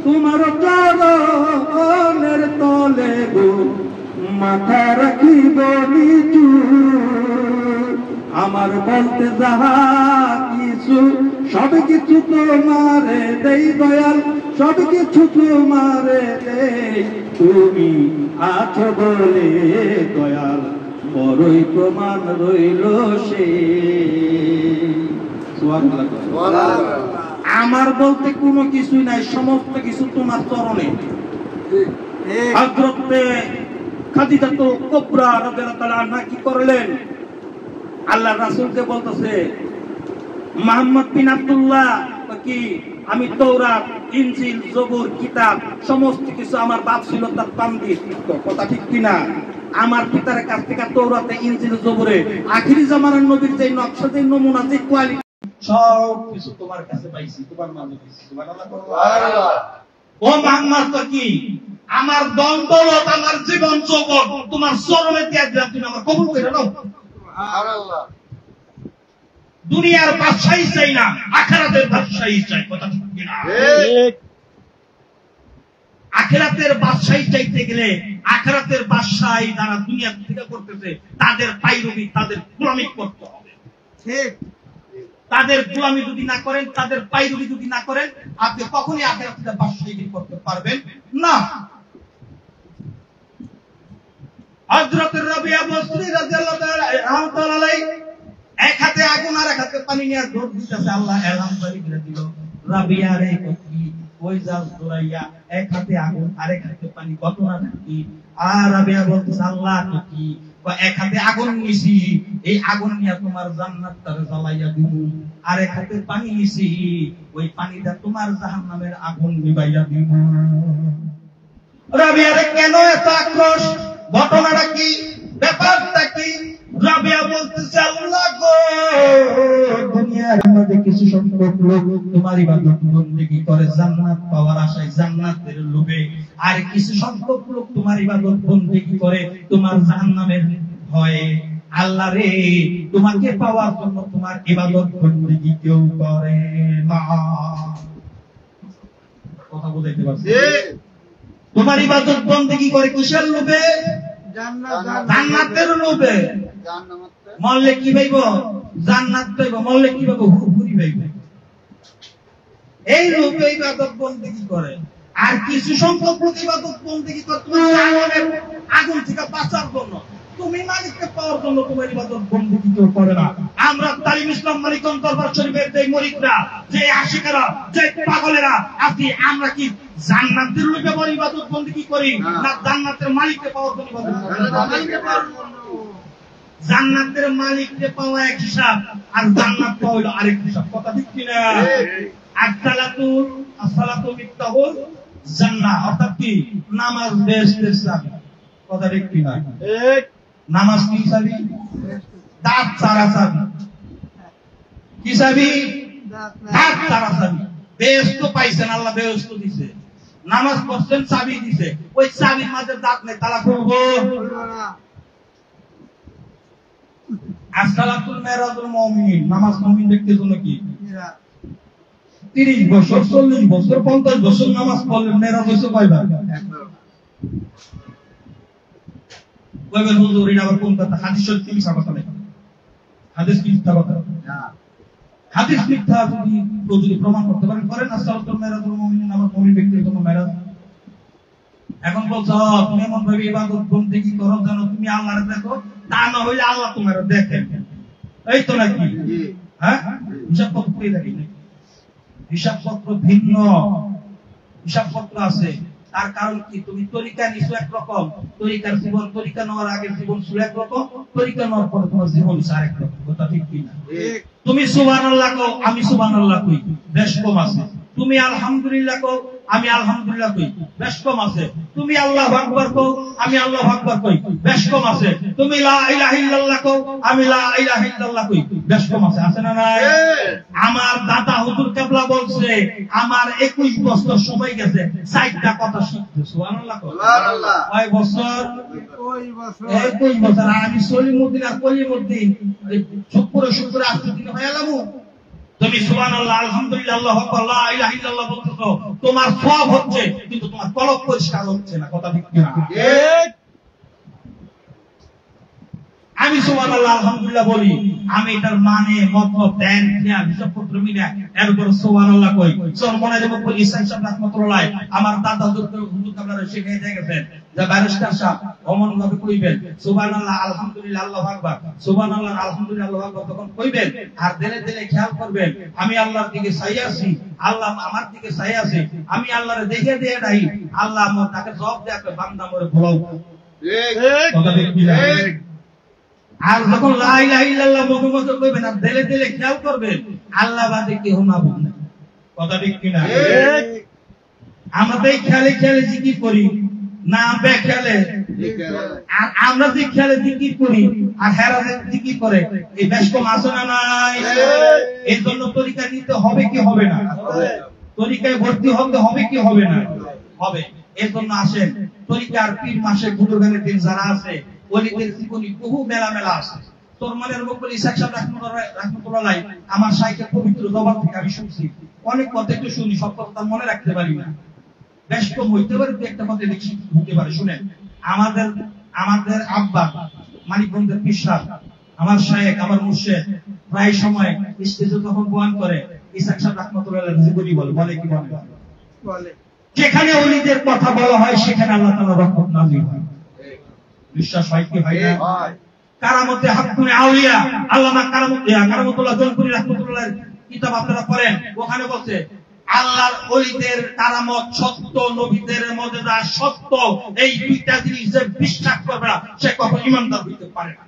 তোমার চরণের তলে গো মাথা রাখিব নিচু। আমার বলতে যাহা কিছু সব কিছু তোমারে দেই দয়াল, সব কিছু তোমারে দেই, তুমি আছো বলে দয়াল, বড়ই প্রমাণ রইল সে। আমার বলতে কোনো কিছুই নাই, সমস্ত কিছু তোমার চরণে। হযরতে খাদিজাতুল কুবরা রাদিয়াল্লাহু তাআলা আনহা কি করলেন? আল্লাহ রাসূলকে বলতেছে মুহাম্মদ বিন আব্দুল্লাহ কি আমি তৌরাত, ইনজিল, জবুর, কিতাব সমস্ত কিছু আমার বাপ ছিল তার পান্ডিত। কথা ঠিক কিনা? আমার পিতার কাছ থেকে তৌরাতে, ইনজিল, জবুরে আখিরি জামানার নবীর যে নকশা, যে নমুনা, যে কোয়ালিটি সব কিছু তোমার কাছে পাইছি, তোমার মাঝে পাইছি। সুবহানাল্লাহ। ও মুহাম্মদ তো কি আমার দম দৌলত, আমার জীবন যৌবন তোমার চরণে দিয়ে দিলাম, তুমি আমার কবুল করে নাও। সুবহানাল্লাহ। দুনিয়ার বাদশাহী চাই না, আখিরাতের বাদশাহী চাই। কথা ঠিক কিনা? ঠিক। আখিরাতের বাদশাহী চাইতে গেলে আখিরাতের বাদশাহী যারা দুনিয়া থেকে করতেছে তাদের পাইরবি, তাদের গোলামি করতে হবে। ঠিক। তাদের গোলামি যদি না করেন, তাদের পাইরবি যদি না করেন, আপনি কখনোই আখিরাতের বাদশাহী করতে পারবেন না। হযরত রাবিয়া বসরি রাদিয়াল্লাহু তাআলা আলাইহি এক হাতে আগুন আর এক হাতে পানি নিয়ে দৌড় দিতেছে। আল্লাহ এলান করে দিল, রাবিয়া রে কি ওই জাল দৌড়াইয়া এক হাতে আগুন আর এক হাতে পানি, ঘটনাটা কি? আর রাবিয়া বলতেছে আল্লাহ তো কি, এক হাতে আগুন নিছি, এই আগুন নিয়ে তোমার জান্নাতটারে জ্বালাইয়া দিব, আর এক হাতে পানি নিছি, ওই পানিটা তোমার জাহান্নামের আগুন নিভাইয়া দিব। রাবিয়া রে কেন এত আক্রোশ? ঘটনাটা কি? ব্যাপারটা কি? রাবিয়া বলতেছে আল্লাহ গো, দুনিয়ার মধ্যে কিছু সংখ্যক লোক তোমার ইবাদত বندگی করে জান্নাত পাওয়ার আশায়, জান্নাতের লোভে, আর কিছু সংখ্যক লোক তোমার ইবাদত বندگی করে তোমার জাহান্নামের ভয়ে। আল্লাহ রে, তোমাকে পাওয়ার জন্য তোমার ইবাদত বندگی কেউ করে না। কথা বুঝাইতে পারছি? তোমার ইবাদত বندگی করে কিসের লোভে? জান্নাতের লোভে। মরলে কি পাইব? জান্নাত পাইব। মরলে কি পাইব? হুরি পাইব। এই লোভে ইবাদত বندگی করে। আর কিছু সংখ্যক লোক ইবাদত বندگی করে তোমার জাহান্নামের আগুন থেকে বাঁচার জন্য, তুমি মালিককে পাওয়ার জন্য তোমার ইবাদত বندگی কেউ করে না। আমরা তালিম ইসলাম মালিকগঞ্জ দরবার শরীফের যে মুরিদরা, যে আশিকেরা, যে পাগলেরা আছি, আমরা কি জান্নাতের লোভে বড় ইবাদত বندگی করি, না জান্নাতের মালিককে পাওয়ার জন্য ইবাদত করি? জান্নাতের মালিককে পাওয়া এক হিসাব, আর জান্নাত পাওয়া হলো আরেক হিসাব। কথা ঠিক কিনা? আসসালাতু মিফতাহুল জান্নাহ, অর্থাৎ কি নামাজ বেহেশতের চাবি। কথা ঠিক কিনা? ঠিক। নামাজ কি চাবি? দাঁত ছাড়া চাবি। কি চাবি? দাঁত ছাড়া চাবি। বেহেশত পাইছেন, আল্লাহ বেহেশত দিছে, নামাজ পড়ছেন, চাবি দিছে, ওই চাবির মাঝে দাঁত নেই, তালা খুলবো না। আসসালাতুল মিরাজুল মুমিনিন, নামাজ মুমিন ব্যক্তির জন্য কি 30 বছর, 40 বছর, 50 বছর নামাজ পড়লে মেরাজ হইছে কয়বার? কয়বার? হুজুর এটা আবার কোন কথা? হাদিস সত্যি মিথ্যা কথা নাকি? হাদিস কি মিথ্যা কথা? না। হাদিস মিথ্যা যদি প্রমাণ করতে পারেন করেন। আসসালাতুল মিরাজুল মুমিনিন, নামাজ মুমিন ব্যক্তির জন্য মেরাজ। এখন বলছো তুমি এমন ভাবে ইবাদত বندگی করো যেন তুমি আল্লাহরে দেখো, তা না হইলে আল্লাহ তোমার দেখেন। এই তো নাকি? হ্যাঁ, হিসাবপত্র লাগে নাকি? হিসাবপত্র ভিন্ন, হিসাবপত্র আছে। তার কারণ কি? তুমি তরিকা নিছো একরকম, তরিকার জীবন, তরিকা নেওয়ার আগে জীবন ছিল একরকম, তরিকা নেওয়ার পরে তোমার জীবন আরেক রকম। কথা ঠিক কিনা? তুমি সুবহানাল্লাহ কও, আমি সুবহানাল্লাহ কই, বেশ কম আছে। তুমি আলহামদুলিল্লাহ কও, আমি আলহামদুলিল্লাহ কই, বেশ কম আছে। তুমি আল্লাহু আকবার কও, আমি আল্লাহু আকবার কই, বেশ কম আছে। তুমি লা ইলাহা ইল্লাল্লাহ কও, আমি লা ইলাহা ইল্লাল্লাহ কই, বেশ কম আছে। আছে না নাই? আমার দাদা হুজুর কেবলা বলছে আমার 21 বছর সময় গেছে 4টা কথা শিখতে। সুবহানাল্লাহ কও। সুবহানাল্লাহ। কয় বছর? 21 বছর। আর আমি সলিমউদ্দিন আর কলিমউদ্দিন শুক্র আসতে দিন হয়ে গেলাম। তুমি সুবহানাল্লাহ, আলহামদুলিল্লাহ, আল্লাহু আকবার, লা ইলাহা ইল্লাল্লাহ বলতেছো, তোমার সওয়াব হচ্ছে, কিন্তু তোমার কলব পরিষ্কার হচ্ছে না। কথা ঠিক কিনা? ঠিক। আমি সুবহানাল্লাহ আলহামদুলিল্লাহ বলি, আমি এটার মানে মতলব দেন না হিসাবপত্র মিলে এরপর সুবহানাল্লাহ কই। সরমনা যেমন ইসলাম সাহেব রাহমাতুল্লাহ, আমার দাদা হুজুর কাবলারে শিখিয়ে দিয়ে গেছেন যে ব্যারিস্টার সাহেব অমন ভাবে কইবেন সুবহানাল্লাহ, আলহামদুলিল্লাহ, আল্লাহু আকবার, সুবহানাল্লাহ, আলহামদুলিল্লাহ, আল্লাহু আকবার তখন কইবেন। আর দিলে দিলে খেয়াল করবেন আমি আল্লাহর দিকে চাই আছি, আল্লাহ আমার দিকে চাই আছে, আমি আল্লাহরে দেখে দিয়ে নাই, আল্লাহ আমার তাকে জবাব দেয়া বান্দা মরে ভুলাও। ঠিক। কথা ঠিক কিনা? ঠিক। আর যখন লা ইলাহা ইল্লাল্লাহ মুহাম্মাদুর কইবেন আর দিলে দিলে খেয়াল করবেন আল্লাহ বাদে কেউ মাবুদ নাই। কথা ঠিক কিনা? আমরা তো এই খেলে খেলে জিকির করি না, খেলে আর আমরা যে খেলে জিকির করি আর হেরা জিকির করে, এই বেশ কম আছে না নাই? এই জন্য তরিকা নিতে হবে কি হবে না? তরিকায় ভর্তি হতে হবে কি হবে না? হবে। এর জন্য আসেন তরিকার পীর মাসে বুজুর্গানের দিন যারা আছে ওলিদের জীবনী বহু মেলা মেলা আছে। তোরমানের মুকুল ইসাক সাহেব রাহমাতুল্লাহ আমার শাইখের পবিত্র জবান থেকে আমি শুনছি, অনেক কথা একটু শুনি, সব কথা মনে রাখতে পারি না, বেশ কম হইতে পারে, একটা কথা দেখি হতে পারে। শুনেন, আমাদের আব্বা মানিকগঞ্জের পীর সাহেব, আমার শায়েখ, আমার মুর্শিদ প্রায় সময় স্টেজে যখন বয়ান করে ইসাক সাহেব রাহমাতুল্লাহ জীবনী বলে কি বলে, যেখানে ওলিদের কথা বলা হয় সেখানে আল্লাহ তাআলার রহমত নাযিল হয়। বিশ্বাস হয় কি হয় না? কারামতে হাক্কুনে আউলিয়া আল্লামা কারামতুল্লাহ জলপুরি রাহমাতুল্লাহ কিতাব আপনারা পড়েন, ওখানে বলছে আল্লাহর ওলিদের কারামত সত্য, নবীদের মুজিজা সত্য, এই দুইটা জিনিস যে বিশ্বাস করবে না সে কখনো ঈমানদার হইতে পারে না।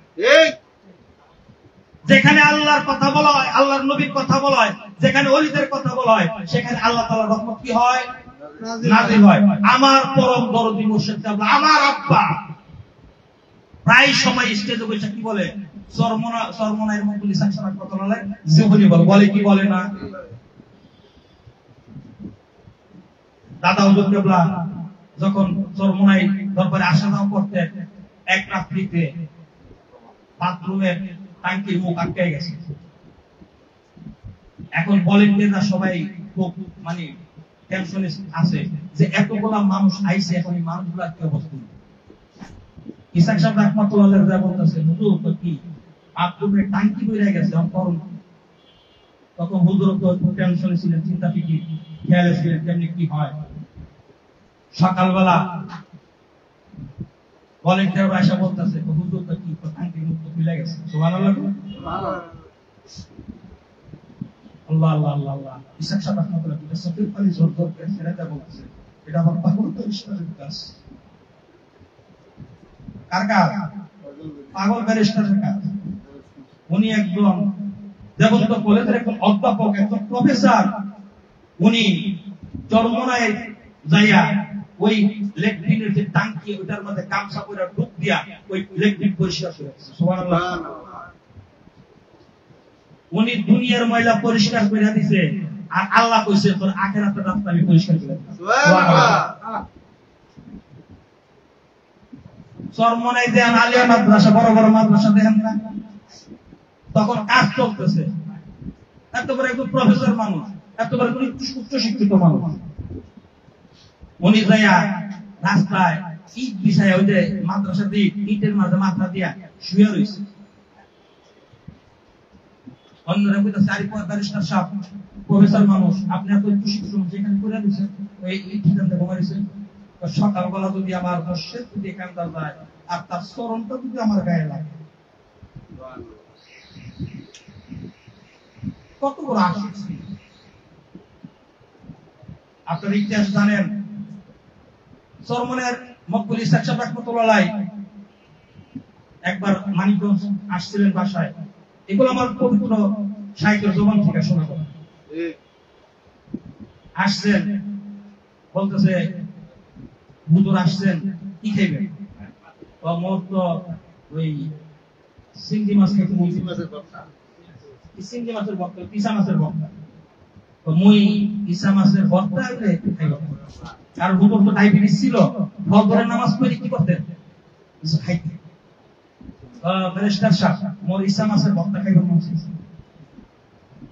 যেখানে আল্লাহর কথা বলা হয়, আল্লাহর নবীর কথা বলা হয়, যেখানে ওলিদের কথা বলা হয় সেখানে আল্লাহ তাআলার রহমত কি হয়? নাযিল হয়। আমার পরম দরদি মুর্শিদ কেবলা, আমার আব্বা প্রায় সময় স্টেজে বসে কি বলে, সরমনায়ের মুকুল ইসাক সাহেব রাহমাতুল্লাহ জীবনী বলে কি বলে না? দাদা হুজুর কেবলা যখন সরমনাই দরবারে আসা যাওয়া করতেন, এক রাত্রিতে বাথরুমের ট্যাঙ্কির মুখ আটকে গেছে। এখন ভলেন্টিয়াররা সবাই খুব টেনশনে আছে যে এতগুলা মানুষ আইছে, এখন এই মানুষগুলার কি অবস্থা? ইসাক সাহেব রাহমাতুল্লাহ যা বলতেছে, হুজুর তো কি বাথরুমের ট্যাঙ্কি বইরা গেছে, তখন হুজুর তো টেনশনে ছিলেন, চিন্তা ফিকির খেয়ালে ছিলেন কেমনি কি হয়। সকালবেলা ভলেন্টিয়াররা এসে বলতেছে, হুজুর তো কি ট্যাঙ্কির মুখ তো খুলে গেছে। সুবহানাল্লাহ, আল্লাহ আল্লাহ আল্লাহ আল্লাহ। ইসাক সাহেব রাহমাতুল্লাহ এটা সত্যি পালি জোর করে ছেড়ে দেয়া বলতেছে, এটা আমার পাগল তো ঈশ্বরের কাজ। কার কাজ? পাগল ব্যারিস্টারের কাজ। উনি একজন দেবন্ত কলেজের একজন অধ্যাপক, একজন প্রফেসর। উনি চরমনায় যাইয়া ওই লেট্রিনের যে টাঙ্কি ওটার মধ্যে গামছা করে ডুব দিয়া ওই লেট্রিন পরিষ্কার করেছে। সুবহানাল্লাহ। উনি দুনিয়ার ময়লা পরিষ্কার করে দিছে, আর আল্লাহ কইছে তোর আখিরাতের রাস্তা আমি পরিষ্কার করে দিলাম। সুবহানাল্লাহ। চরমনায় দেন আলিয়া মাদ্রাসা, বড় বড় মাদ্রাসা দেখেন না, তখন কাজ চলতেছে। এত বড় একজন প্রফেসর মানুষ, এত বড় উচ্চ শিক্ষিত মানুষ, উনি যাইয়া রাস্তায় ইট বিছায় ওই যে মাদ্রাসা দিয়ে ইটের মাঝে মাথা দিয়া শুয়ে রয়েছে। অন্যরা কইতাছে, আরে ব্যারিস্টার সাহেব, প্রফেসর মানুষ, আপনি এত উচ্চ শিক্ষিত মানুষ, এখানে করে দিয়েছেন ওই ইট ঠিকানতে ঘুমাইছেন। সকালবেলা যদি আমার মুর্শিদ যদি এখানটা যায় আর তার চরণটা যদি আমার গায়ে লাগে, কত বড় আশীর্বাদ। আপনারা ইতিহাস জানেন, চরমনের মকবুল ইসাক সাহেব রাহমাতুল্লাহ একবার মানিকগঞ্জ আসছিলেন বাসায়। এগুলো আমার পবিত্র শাইখের জবান থেকে শোনা কথা। আসছেন, বলতেছে হুজুর আসছেন, কি খাইবেন? মোর তো ওই সিংড়ি মাছ খাইতে, চিংড়ি মাছের ভর্তা, ইসা মাছের ভর্তা। মুই ইসা মাছের ভর্তা খাইব। আর হুজুর তো ডায়াবেটিস ছিল, ফজরের নামাজ পড়ে কি করতেন? কিছু খাইতেন। ব্যারিস্টার সাহেব, মোর ইসা মাছের ভর্তা খাইব মন চাইছে।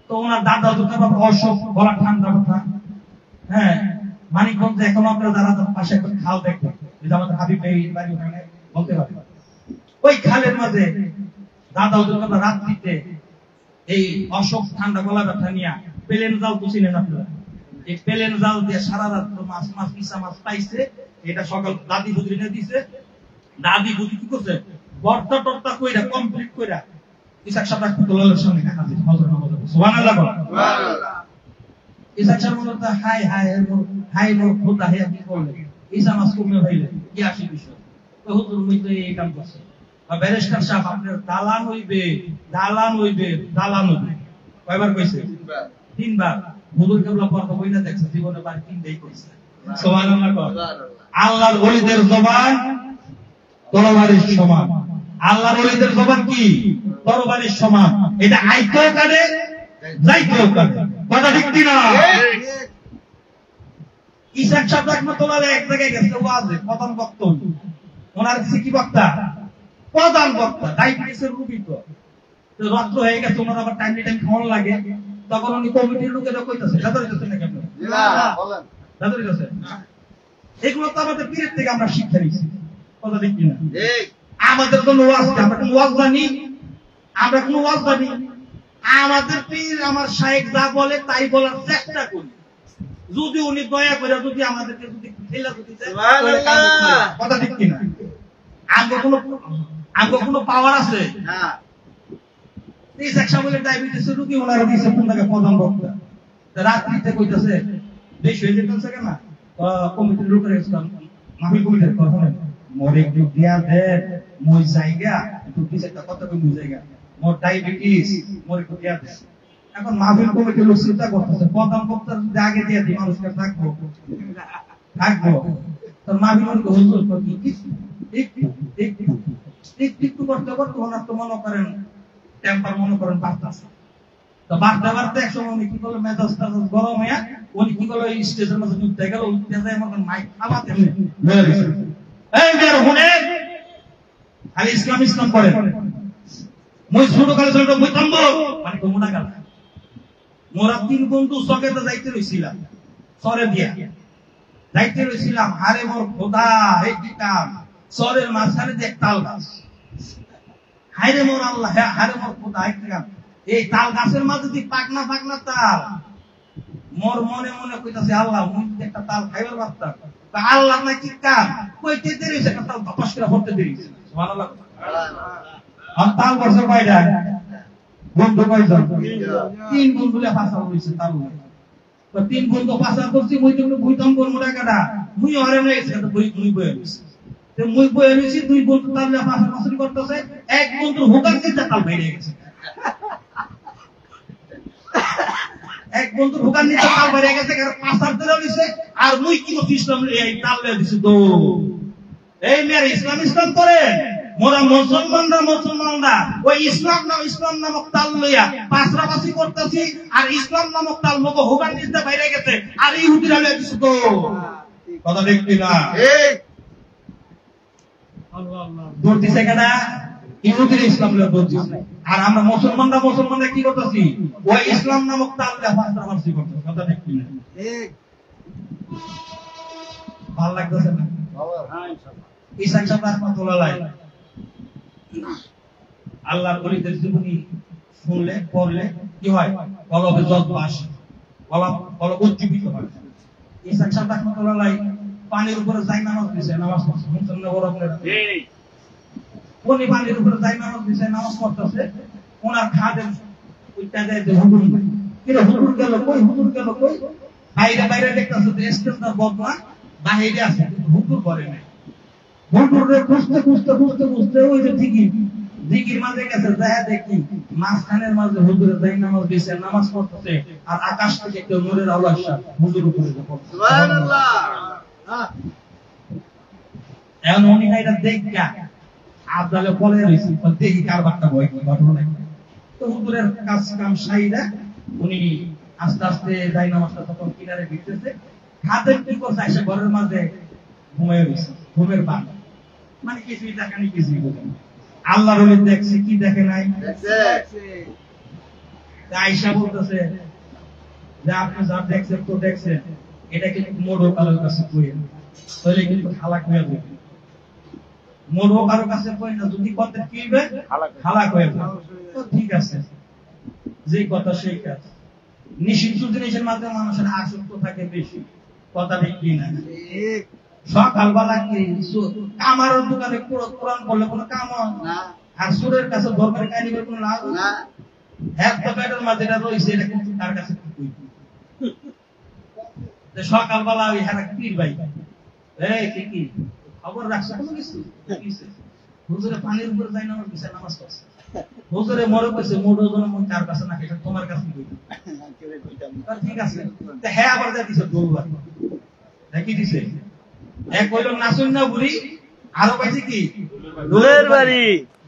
তো ওনার দাদা দুটো অসুখ, গলা ঠান্ডা কথা। হ্যাঁ, মানিকগঞ্জে এখন আপনারা যারা পাশে একটা খাল দেখবেন, আমাদের হাবিব ভাই বাড়ি ওখানে বলতে পারে, ওই খালের মাঝে দাদা দুটো রাত্রিতে এই অসুখ ঠান্ডা গলা ব্যথা নিয়ে পেলেন জাল বুঝিলেন আপনারা, এই পেলেন জাল দিয়ে সারা রাত মাছ পিসা মাছ পাইছে। এটা সকাল দাদি বুঝি নিয়ে দিছে। দাদি বুঝি কি করছে, ভর্তা টর্তা কইরা কমপ্লিট কইরা ইসাক সাহেব রাহমাতুল্লাহর সামনে হাজির, হযরত নামাজ। সুবহানাল্লাহ, সুবহানাল্লাহ। ইসাক সাহেব বলতে হাই হাই হাই মোর খোদা হে, কি করলে ইসা মাছ কমে হইলে কি আসি বিষয়? তো হুজুর মুই তো এই কাম করছে। ব্যারিস্টার সাহেব, আপনার দালান হইবে, দালান হইবে, দালান হইবে। কয়বার কইছে? তিনবার। হুজুর কেবলা পর্দা বইনা দেখছে, জীবনে বার কিনতেই করছে। সুবহানাল্লাহ। আল্লাহর ওলিদের জবান তরবারির সমান। আল্লাহর ওলিদের জবান কি? তরবারির সমান। এটা আইতেও কাটে, যাইতেও কাটে। কথা ঠিক কি না? ইসাক সাহেব রাহমাতুল্লাহ আলাইহি এক জায়গায় গেছে ওয়াজে, প্রধান বক্তা। ওনার কি বক্তা? প্রধান বক্তা। ডায়াবেটিসের রোগী তো রাত্র হয়ে গেছে, ওনার আবার টাইম খাওয়ানো লাগে। তখন উনি কমিটির লোকেরা কইতাছে, দাদুর কাছে না কেন? দাদুর কাছে এগুলো তো আমাদের পীরের থেকে আমরা শিক্ষা নিচ্ছি। কথা ঠিক কিনা? আমাদের জন্য ওয়াজ, আমরা কোন ওয়াজ জানি? আমরা কোন ওয়াজ জানি? আমাদের পীর আমার শায়েখ যা বলে তাই বলার চেষ্টা করি। যদি উনি দয়া করে যদি আমাদেরকে যদি ঠেলা যদি দেয়, কথা ঠিক কিনা? আমগো কোনো পাওয়ার আছে? এই একশো বলে ডায়াবেটিসের রোগী ওনারা দিয়েছে কোন জায়গায় প্রধান বক্তা। রাত্রিতে কইতাছে বেশি হয়ে যেতেছে কেন? কমিটির লোকের মাহফিল কমিটির কথা নেই, মোর একটু দিয়া দেন, মই জায়গা একটু কিছু একটা কথা কই, মই জায়গা মোর ডায়াবেটিস, মোর একটু দিয়া দেন। এখন মাহফিল কমিটির লোক চিন্তা করতেছে, প্রধান বক্তার যদি আগে দিয়া দিই মানুষকে থাকবো তোর মাহফিল হুজুর একটু করতে করতে ওনার তো মনে করেন টেম্পার মনে করেন বাড়তেছে। তো বাড়তে বাড়তে এক সময় উনি কি করলো, মেজাজ গরম হয়ে উনি কি করলো, স্টেজের মধ্যে উঠতে গেল, উঠতে যায় মতন মাইক খাবাতে এই বের হুনে খালি ইসলাম ইসলাম করে। মই ছোট কালে ছোট বইতাম্ব মানে মোটা গেল। মোরা 3 বন্ধু চকেতে যাইতে রইছিলাম, সরে দিয়া যাইতে রইছিলাম। আরে মোর খোদা, এই কি কাম! সরের মাঝখানে যে তাল গাছ, হায়রে মোর আল্লাহ, হায়রে মোর খোদা, এই কি কাম! এই তাল গাছের মাঝে যদি পাকনা পাকনা তাল, মোর মনে মনে কইতাছে আল্লাহ মুই একটা তাল খাইবার পারতাম। আল্লাহ না কি কাম কইতে দেরি হইছে, একটা তাল বাপাস করে পড়তে দেরি হইছে। সুবহানাল্লাহ। আর তাল বছর কয়টা বন্ধু কয়জন? 3 বন্ধুলে পাসা হইছে তাল। তো 3 বন্ধু পাসা করছি, মুই তো বুইতাম কোন মোটা কাটা, মুই হরে না এসে তো বই মুই বই হইছে। তো মুই বই হইছি, 2 বন্ধু তাললে পাসা পাসি করতেছে, এক বন্ধু হুকার দিতে তাল বাইরে গেছে। এক বন্ধু হুকার নিতে তাল বাইরে গেছে, কারণ পাসার দিলে হইছে। আর মুই কি করছি, ইসলাম এই তাল লয়ে দিছি তো। এই মেয়ের ইসলাম ইসলাম করে মোরা মুসলমানরা ওই ইসলাম নামক তাল লইয়া পাশরাপাশি করতেছি, আর ইসলাম নামক তাল মগ হুকার নিতে বাইরে গেছে, আর ইহুদিরা লয়ে দিছি তো। কথা ঠিক কিনা? দৌড় দিছে কেনা? ইহুদিরা ইসলাম লইয়া দৌড় দিছে। আর আমরা মুসলমানরা কি করতেছি? ওই ইসলাম নামক তাল লইয়া পাশরাপাশি করতেছি। কথা ঠিক কিনা? ভাল লাগতেছে না? ইসাক সাহেব রাহমাতুল্লাহ আলাইহি আল্লাহর ওলিদের জীবনী শুনলে পড়লে কি হয়? কলবে জজ্বা আসে, কলব উজ্জীবিত হয়। ইসাক সাহেব রাহমাতুল্লাহ আলাইহি পানির উপরে যাই নামাজ দিছে, নামাজ পড়ছে। শুনছেন না বড় আপনারা? উনি পানির উপরে যাই নামাজ দিছে, নামাজ পড়তেছে। ওনার খাদেম ওইটা দেয় যে হুজুর, কিরে হুজুর গেল কই? হুজুর গেল কই? বাইরে দেখতেছে যে স্টেশনের বদনা বাহিরে আছে, হুজুর করে নাই। হুজুরে খুঁজতে ওই যে দিঘির মাঝে গেছে, দেখা দেখি মাঝখানের মাঝে হুজুরে যাই নামাজ দিছে, নামাজ পড়তেছে। আর আকাশ থেকে কেউ নূরের আলো আসা হুজুর উপরে পড়ছে। সুবহানাল্লাহ। এখন উনি এটা দেখা আব্দালে বলে রইছে, দেখি কারবারটা বই কি ঘটনা নাই। তো হুজুরের কাজ কাম সাইরা উনি আস্তে আস্তে যাই নামাজটা তখন কিনারে ভিড়তেছে। খাদেম কি করছে, এসে ঘরের মাঝে ঘুমিয়ে রইছে, ঘুমের বান মানে কিছুই দেখানি, কিছুই বোঝেন। আল্লাহর ওলি দেখছে কি দেখে নাই? আয়েশা বলতেছে যে আপনি যা দেখছেন তো দেখছেন, এটা কিন্তু মোড়ো কারোর কাছে কই না, তাহলে কিন্তু হালাক হয়ে যাবে। মোড়ো কারোর কাছে কই না, যদি কথা কি হবে হালাক হয়ে যাবে। তো ঠিক আছে, যে কথা সেই কাজ। নিষিদ্ধ জিনিসের মাঝে মানুষের আসক্ত থাকে বেশি। কথা ঠিক কিনা? সকালবেলা কি আমার দোকানে কোরআন পড়লে কোনো কাম না, আর সুরের কাছে ধর্মের কাহিনীর কোনো লাভ না। এক পকেটের মাঝে এটা রয়েছে, এটা কিন্তু তার কাছে সকালবেলা ওই হ্যাঁ পীর ভাই, এই কি খবর রাখছে কোনো কিছু? হুজুরে পানির উপরে যাই নামাজ দিছে, নামাজ পড়ছে। হুজুরে মরে কইছে মোড়ো জন মন কার কাছে না এটা তোমার কাছে কইতা ঠিক আছে তে হ্যাঁ আবার দিছে দোলবার দেখি দিছে এক কইলো নাসুন না বুড়ি আরো কইছে কি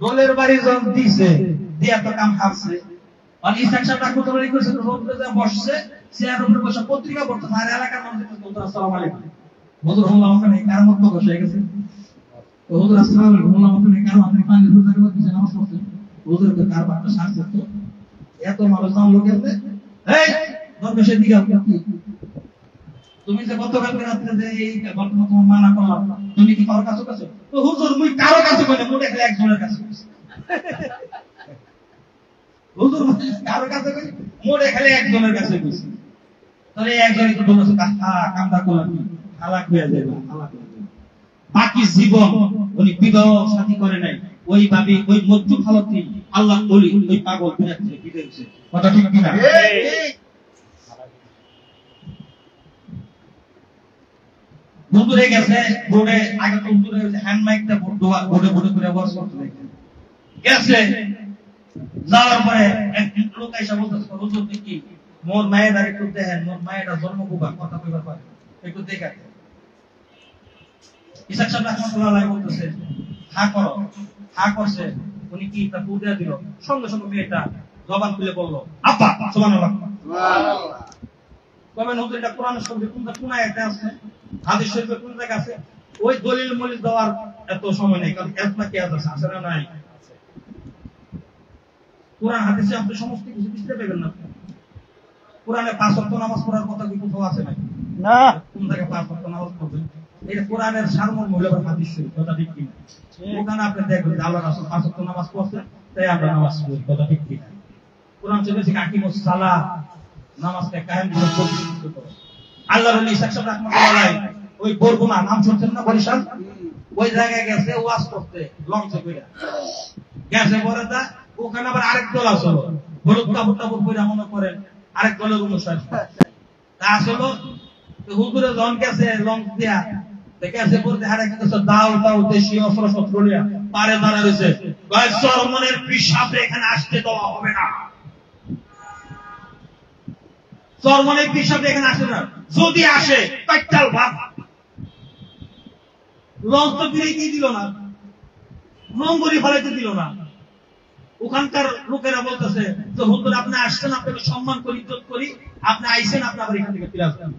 দোলের বাড়ি জন দিছে দিয়া তো কাম খাচ্ছে আর ইসাক সাহেব রাহমাতুল্লাহ কইছে রোদে বসছে চেয়ার উপরে বসে পত্রিকা পড়তে আর এলাকার মানুষ বলতে আসসালামু আলাইকুম হুজুর হুল্লাহ আমাকে কার মত বসে গেছে তো হুজুর আসসালামু আলাইকুম হুল্লাহ আমাকে কার আপনি পানি হুজুরের মধ্যে নামাজ পড়ছেন হুজুর তো কার বাচ্চা শ্বাস করতে এত মানুষ নাম লোক আছে এই দরবেশের দিকে তুমি যে গতকালকে রাতে যে এই ঘটনা তোমার মানা করলাম তুমি কি কারো কাছে কাছে তো হুজুর মুই কারো কাছে কইলে মোটে খালি একজনের কাছে হুজুর কারো কাছে কই মোটে খালি একজনের কাছে কইছি তাহলে একজনই তো বলছে কামটা করলাম হালাক হয়ে যাবে হালাক হয়ে যাবে বাকি জীবন উনি বিবাহ শাদী করে নাই ওই ভাবে ওই মধ্য হালতে আল্লাহ বলি ওই পাগল দুনিয়া থেকে বিদায় হয়েছে কথা ঠিক কি না হুজুরে গেছে বোর্ডে আগে তো হুজুরে হ্যান্ড মাইকটা বোর্ডে করে ওয়াজ করতে গেছে যাওয়ার পরে এক লোক এসে বলতেছে হুজুর কি মোর মায়ের আর একটু দেখেন মোর মায়ের জন্মকুবা কথা কইবার পারে একটু দেখা ইসাক সাহেব রাহমাতুল্লাহ আলাইহি বলতেছে হা করছে উনি কি তা পূজা দিল সঙ্গে সঙ্গে মেয়েটা জবান খুলে বলল আব্বা সুবহানাল্লাহ সুবহানাল্লাহ কমেন হুজুর এটা কোরআনের শব্দে কোন আয়াতে আছে হাদিস শরীফে কোন জায়গা আছে ওই দলিল মলিল দেওয়ার এত সময় নেই কারণ এত না কি আছে না নাই কোরআন হাদিসে আপনি সমস্ত কিছু বুঝতে পারবেন না কোরআনে 5 ওয়াক্ত নামাজ পড়ার কথা কি কোথাও আছে নাকি না কোন জায়গায় 5 ওয়াক্ত নামাজ পড়বেন এটা কোরআনের সারমর্ম হলো হাদিস শরীফ কথা ঠিক কি না ওখানে আপনি দেখবেন আল্লাহ রাসূল 5 ওয়াক্ত নামাজ পড়ছেন তাই আমরা নামাজ পড়ি কথা ঠিক কি না কোরআন বলেছে আকিমুস সালাহ নামাজকে কায়েম করে প্রতিষ্ঠিত করো আল্লাহর ওলি ইসাক সাহেব রাহমাতুল্লাহ আলাইহি ওই বরগুনা নাম শুনছেন না বরিশাল ওই জায়গায় গেছে ওয়াজ করতে লঞ্চে কইরা গেছে বড়দা ওখানে আবার আরেক দল আসলো হলুদ কাপড় পরে মনে করেন আরেক দলের অনুসারী তা আসলো হুজুরে জন গেছে লঞ্চ দিয়া দেখেছে বলতে আরেক কিছু দাও দেশীয় অস্ত্র শস্ত্র নিয়ে পারে দাঁড়া রয়েছে গায় চরমনের পিশাব এখানে আসতে দেওয়া হবে না চরমনের পিশাব এখানে আসে না যদি আসে কাইটাল ভাত লঞ্চ তো ফিরে দিল না নঙ্গরি ফলাইতে দিল না ওখানকার লোকেরা বলতেছে যে হুজুর আপনি আসছেন আপনাকে সম্মান করি ইজ্জত করি আপনি আইছেন আপনি আবার এখান থেকে ফিরে আসবেন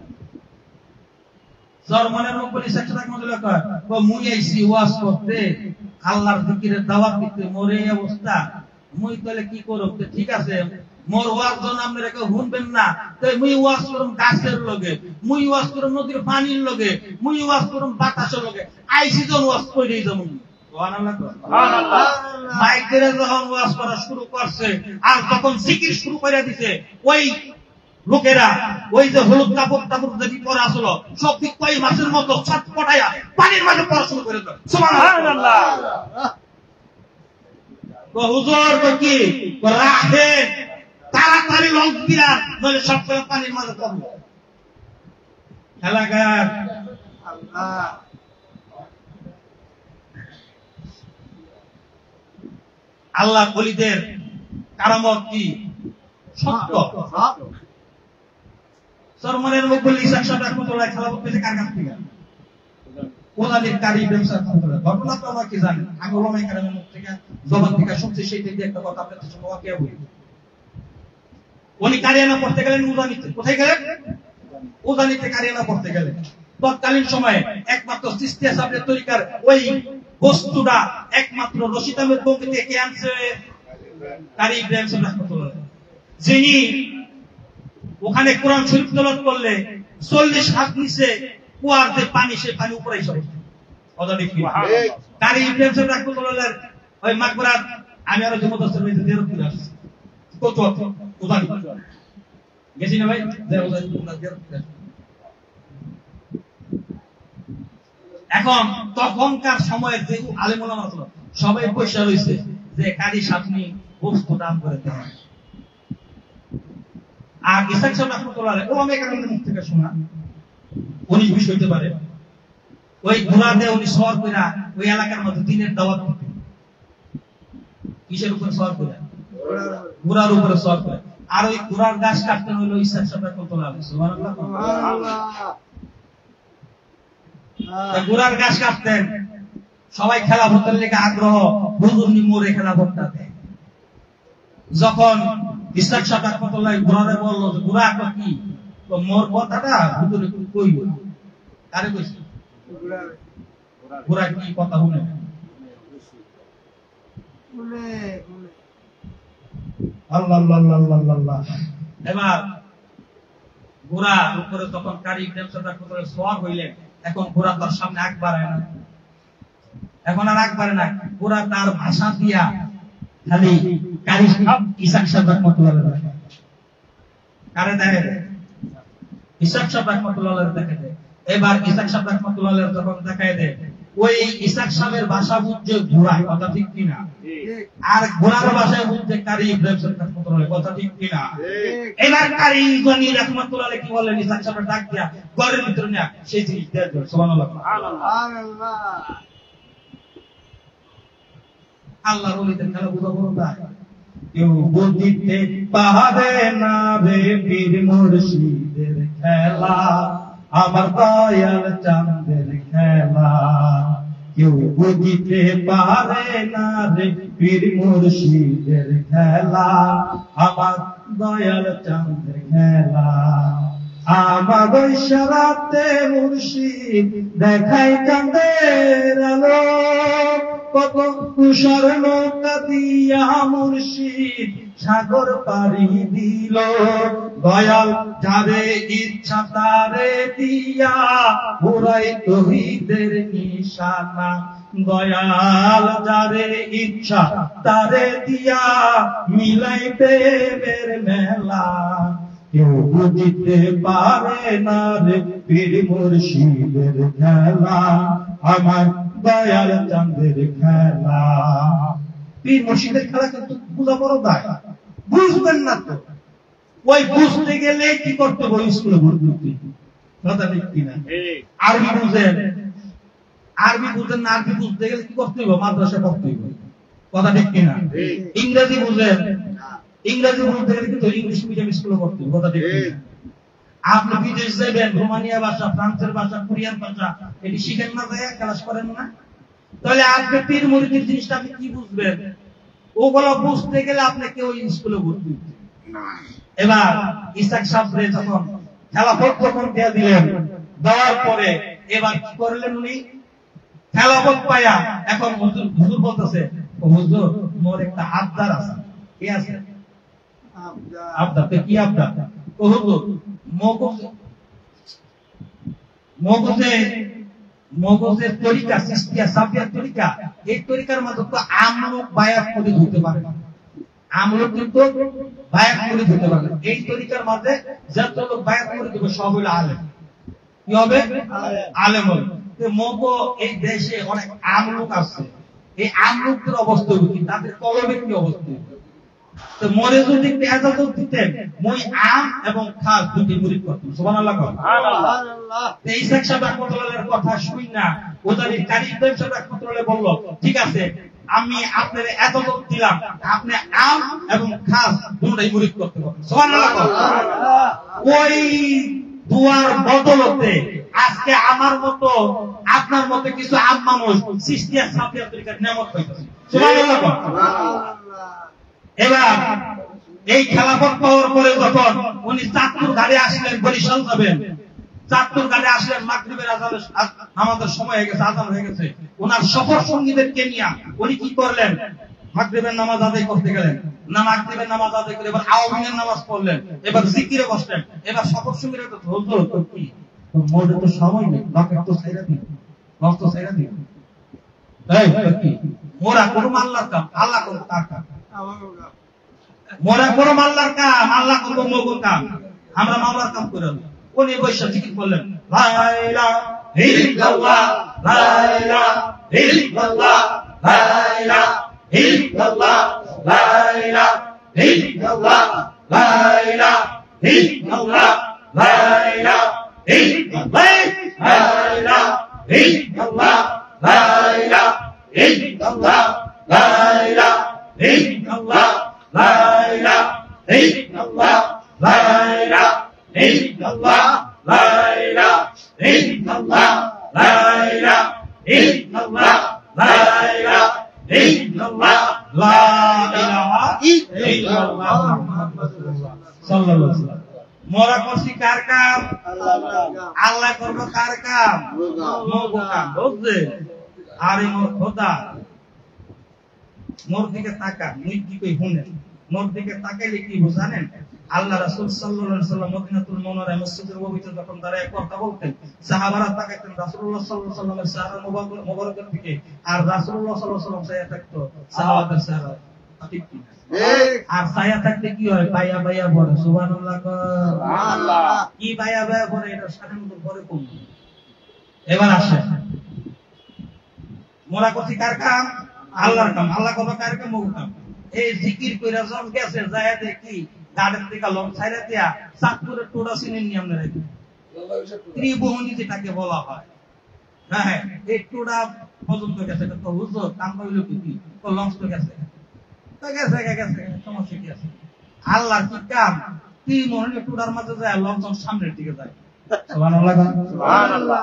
জার্মানের লোক বলে ইসাক রাহমাতুল্লাহ কয় মুই আইছি ওয়াজ করতে আল্লাহর জিকিরের দাওয়াত দিতে মোরে এই অবস্থা মুই তাহলে কি করব ঠিক আছে মোর ওয়াজ জন আপনারা কেউ শুনবেন না তাই মুই ওয়াজ করুম গাছের লগে মুই ওয়াজ করুম নদীর পানির লগে মুই ওয়াজ করুম বাতাসের লগে আইছি জন ওয়াজ কইরেই যাবো মাইক ধরে যখন ওয়াজ করা শুরু করছে আর যখন জিকির শুরু করে দিছে ওই লোকেরা ওই যে হলুদ কাপড় যদি পরে আসলো সব দিক কই মাছের মতো ছটপটায়া পানির মাঝে পড়া শুরু করে দিল সুবহানাল্লাহ তো হুজুর তো কি রাখে তাড়াতাড়ি লঞ্চ দিয়া নইলে সব পানির মাঝে পড়বে খেলাঘাট আল্লাহ আল্লাহ ওলিদের কারামত কি সত্য সরমনের মুকুল ইসাক সাহেব রাহমাতুল্লাহ খেলাফত পেয়েছে কার কাছ থেকে ওলাদের কারি ব্যবসা করতে ঘটনা তো আমরা কি জানি আমি ওলামায়ে কেরামের মুখ থেকে জবান থেকে শুনছি সেইটাই দিয়ে একটা কথা আপনাদের সামনে ওয়াকিয়া বলি উনি কারিয়ানা পড়তে গেলেন উজানিতে কোথায় গেলেন উজানিতে কারিয়ানা পড়তে গেলেন তৎকালীন সময়ে একমাত্র চিশতিয়া সাহেবের তরিকার ওই বস্তুটা একমাত্র রশিদ আহমেদ বঙ্গীতে কে আনছে কারি ইব্রাহিম সাহেব রাহমাতুল্লাহ যিনি ওখানে কোরআন শরীফ তেলাওয়াত করলে 40 হাত নিচে কুয়ার যে পানি সে পানি উপরে এসে কথা ঠিক কারি ইব্রাহিম সাহেব রাহমাতুল্লাহ ওই মাকবরাত আমি আর যে মুদাসসির ভাই জিয়ারত করে আসছি কত উদানি গেছি না ভাই যে উদানি জিয়ারত করে এখন তখনকার সময়ের যে আলেম ওলামা ছিল সবাই পয়সা রইছে যে কারি সামনে বস্তু দান করে দেয় আর ইসাক সাহেব রাহমাতুল্লাহ আলাইহি ওলামায়ে কেরামের মুখ থেকে শোনা উনি বিষয় হইতে পারে ওই ঘোড়াতে উনি সওয়ার কইরা ওই এলাকার মধ্যে দিনের দাওয়াত দিতেন কিসের উপরে সওয়ার করে? ঘোড়ার উপরে সওয়ার করে। আর ওই ঘোড়ার গাছ কাটতেন হইলো ইসহাক সাহেব রাহমাতুল্লাহ আলাইহি। সুবহানাল্লাহ। ঘোড়ার গাছ কাটতেন, সবাই খেলাফতের লেগে আগ্রহ, হুজুর নি মোরে খেলাফতটা দেয়। যখন ইসহাক সাহেব রাহমাতুল্লাহ ঘোড়ারে বলল যে ঘোড়া কি, তো মোর কথাটা হুজুরে কইব। কারে কইছে? ঘোড়া কি কথা শুনে? আল্লাহ আল্লাহ আল্লাহ আল্লাহ। এবার ঘোড়ার উপরে তখন কারি ইবনে সাদাক করে সওয়ার হইলেন, এখন ঘোড়া তার সামনে আগ বাড়ায় না, এখন আর আগ বাড়ে না। ঘোড়া তার ভাষা দিয়া খালি কারি ইসহাক সাহেব রাহমাতুল্লাহ আলাইহি কারে দেখে, ইসহাক সাহেব রাহমাতুল্লাহ আলাইহি দেখে দেয়। এবার ইসহাক সাহেব রাহমাতুল্লাহ আলাইহি যখন দেখায় দেয়, ওই ইসহাক সাহেবের ভাষা বুঝছে ঘোড়া, কথা ঠিক কিনা? আর ঘোড়ার ভাষায় বুঝছে কারি ইব্রাহিম সাহেব রাহমাতুল্লাহ আলাইহি, কথা ঠিক কিনা? এবার কারি গনি রাহমাতুল্লাহ আলাইহি কি বললেন, ইসহাক সাহেবের ডাক দিয়া ঘরের ভিতরে নিয়ে সেই জিনিস দেয়। সুবহানাল্লাহ। আল্লাহর ওলিদের খেলা বুঝা বড় দায়। কেউ বুঝিতে পারে না রে পীর মুর্শিদের খেলা, আমার দয়াল চাঁদের খেলা। কেউ বুঝিতে পারে না রে পীর মুর্শিদের খেলা, আমার দয়াল চাঁদের খেলা। আমার ইশারাতে মুর্শিদ দেখাই চাঁদের আলো, কত তুষার নৌকা দিয়া মুর্শিদ সাগর পাড়ি দিল। দয়াল যারে ইচ্ছা তারে দিয়া পুরাই তৌহিদের নিশানা, দয়াল যারে ইচ্ছা তারে দিয়া মিলাই প্রেমের মেলা। কেউ বুঝিতে পারে না রে পীর মুর্শিদের খেলা, আমার দয়াল চাঁদের খেলা। পীর মুর্শিদের খেলা কিন্তু বুঝা বড় দায়। বুঝবেন না তো, ওই বুঝতে গেলে কি করতে হবে? স্কুলে ভর্তি হতে, কথা ঠিক কিনা? আরবি বুঝেন, আরবি বুঝেন না, আরবি বুঝতে গেলে কি করতে হবে? মাদ্রাসা পড়তে হবে, কথা ঠিক কিনা? ইংরেজি বুঝেন, ইংরেজি বুঝতে গেলে কিন্তু ইংলিশ মিডিয়াম স্কুলে পড়তে হবে, কথা ঠিক কিনা? আপনি বিদেশ যাবেন, রোমানিয়া ভাষা, ফ্রান্সের ভাষা, কোরিয়ান ভাষা, এটি শিখেন না, যায় ক্লাস করেন না? তাহলে আপনি পীর মুরিদের জিনিসটা আপনি কি বুঝবেন? ওগুলো বুঝতে গেলে আপনাকে ওই স্কুলে ভর্তি হতে। এবার ইসহাক সাহেব যখন খেলাফত যখন দিয়ে দিলেন, দেওয়ার পরে এবার কি করলেন উনি? খেলাফত পায়া এখন হুজুর বলতেছে, হুজুর মোর একটা আবদার আছে। কি আছে? আবদার। কি আবদার? হুজুর মগজের তরিকা, সিস্তিয়া সাফিয়ার তরিকা, এই তরিকার মধ্যে তো আমলক বায়াত করে ধুতে পারে না, আমলক কিন্তু বায়াত করে ধুতে পারে না। এই তরিকার মধ্যে যত লোক বায়াত করে দেবে সব হলো আলেম। কি হবে? আলেম হবে। মগ এই দেশে অনেক আমলক আছে, এই আমলকদের অবস্থা কি, তাদের কলমের কি অবস্থা? তো মরে যদি এজাজত দিতেন, মই আম এবং খাস দুটি মুরিদ করতেন। সুবহানাল্লাহ। সুবহানাল্লাহ। ইসহাক সাহেব রাহমাতুল্লাহর কথা শুই না, ওদারি কারি ইব্রাহিম সাহেব রাহমাতুল্লাহ বলল, ঠিক আছে আমি আপনার এজাজত দিলাম, আপনি আম এবং খাস দুটোই মুরিদ করতে পারবেন। সুবহানাল্লাহ। ওই দুয়ার বদলতে আজকে আমার মতো আপনার মতো কিছু আম মানুষ সিস্তিয়া সাফিয়া তরিকার নিয়ামত পাইতেছে। সুবহানাল্লাহ। এবার এই খেলাফত পাওয়ার পরে যখন উনি চাঁদপুর ঘাটে আসলেন, বরিশাল যাবেন, চাঁদপুর ঘাটে আসলেন, মাগরিবের আজানের আমাদের সময় হয়ে গেছে, আজান হয়ে গেছে। ওনার সফর সঙ্গীদেরকে নিয়ে উনি কি করলেন? মাগরিবের নামাজ আদায় করতে গেলেন, না মাগরিবের নামাজ আদায় করে এবার আওয়ামীর নামাজ পড়লেন, এবার জিকিরে বসলেন। এবার সফর সঙ্গীরা তো ধরতো তো কি, মোটে তো সময় নেই, বাকি তো ছাইরা দিন, নষ্ট ছাইরা দিন। এই কি মোরা কোনো আল্লাহর কাম, আল্লাহ করো তার কাম। মোরা কোনো আল্লাহর কাম, আল্লাহ করবো মগুর কাম, আমরা মাওলার কাম করে। উনি বৈশা জিকির করলেন, লা ইলাহা ইল্লাল্লাহ, লা ইলাহা ইল্লাল্লাহ, লা ইলাহা ইল্লাল্লাহ, লা ইলাহা ইল্লাল্লাহ, লা ইলাহা ইল্লাল্লাহ, লা ইলাহা ইল্লাল্লাহ, লা ইলাহা ইল্লাল্লাহ, লা ইলাহা ইল্লাল্লাহ, লা ইলাহা ইল্লাল্লাহ লা ইলাহা ইল্লাল্লাহ লা ইলাহা ইল্লাল্লাহ লা ইলাহা ইল্লাল্লাহ লা ইলাহা ইল্লাল্লাহ মুহাম্মাদুর রাসূলুল্লাহ সাল্লাল্লাহু আলাইহি ওয়াসাল্লাম। মোরা করছি কার কাম? আল্লাহ করবো কার কাম? মোগো কাম। বুঝলে? আর এই মোর খোদা মোর দিকে তাকা, মুই কি কই শুনেন। মোর দিকে তাকাইলে কি জানেন? আল্লাহ রাসূল সাল্লাল্লাহু আলাইহি ওয়াসাল্লাম মদিনাতুল মুনাওয়ারায় মসজিদের পবিত্র যখন দাঁড়ায় কথা বলতেন, সাহাবারা তাকাইতেন রাসূলুল্লাহ সাল্লাল্লাহু আলাইহি ওয়াসাল্লামের চেহারা মোবারকের দিকে, আর রাসূলুল্লাহ সাল্লাল্লাহু আলাইহি ওয়াসাল্লাম ছায়া থাকতো সাহাবাদের চেহারা। ঠিক কি? আর ছায়া থাকতে কি হয়? পায়া পায়া পড়ে। সুবহানাল্লাহ। সুবহানাল্লাহ। কি পায়া পায়া পড়ে এটা সাধারণ মতো পরে কম। এবার আসে মোরা করছি কার কাম? আল্লাহর কাম। আল্লাহ করবে কার কাম? মোর কাম। এই জিকির কইরা জন গেছে যায় দেখি গাড়ির থেকে লং ছাইরা দিয়া চাঁদপুরের টোড়া চিনেন নি আপনারা? ত্রিভুবনী যেটাকে বলা হয়, হ্যাঁ এই টোড়া পর্যন্ত গেছে। তো হুজুর কাম হইল কি? তো লঞ্চ তো গেছে, তো গেছে গেছে, সমস্যা কি আছে? আল্লাহর কি কাম? ত্রিভুবনী টোড়ার মাঝে যায়, লঞ্চ সামনের দিকে যায়। সুবহানাল্লাহ। সুবহানাল্লাহ।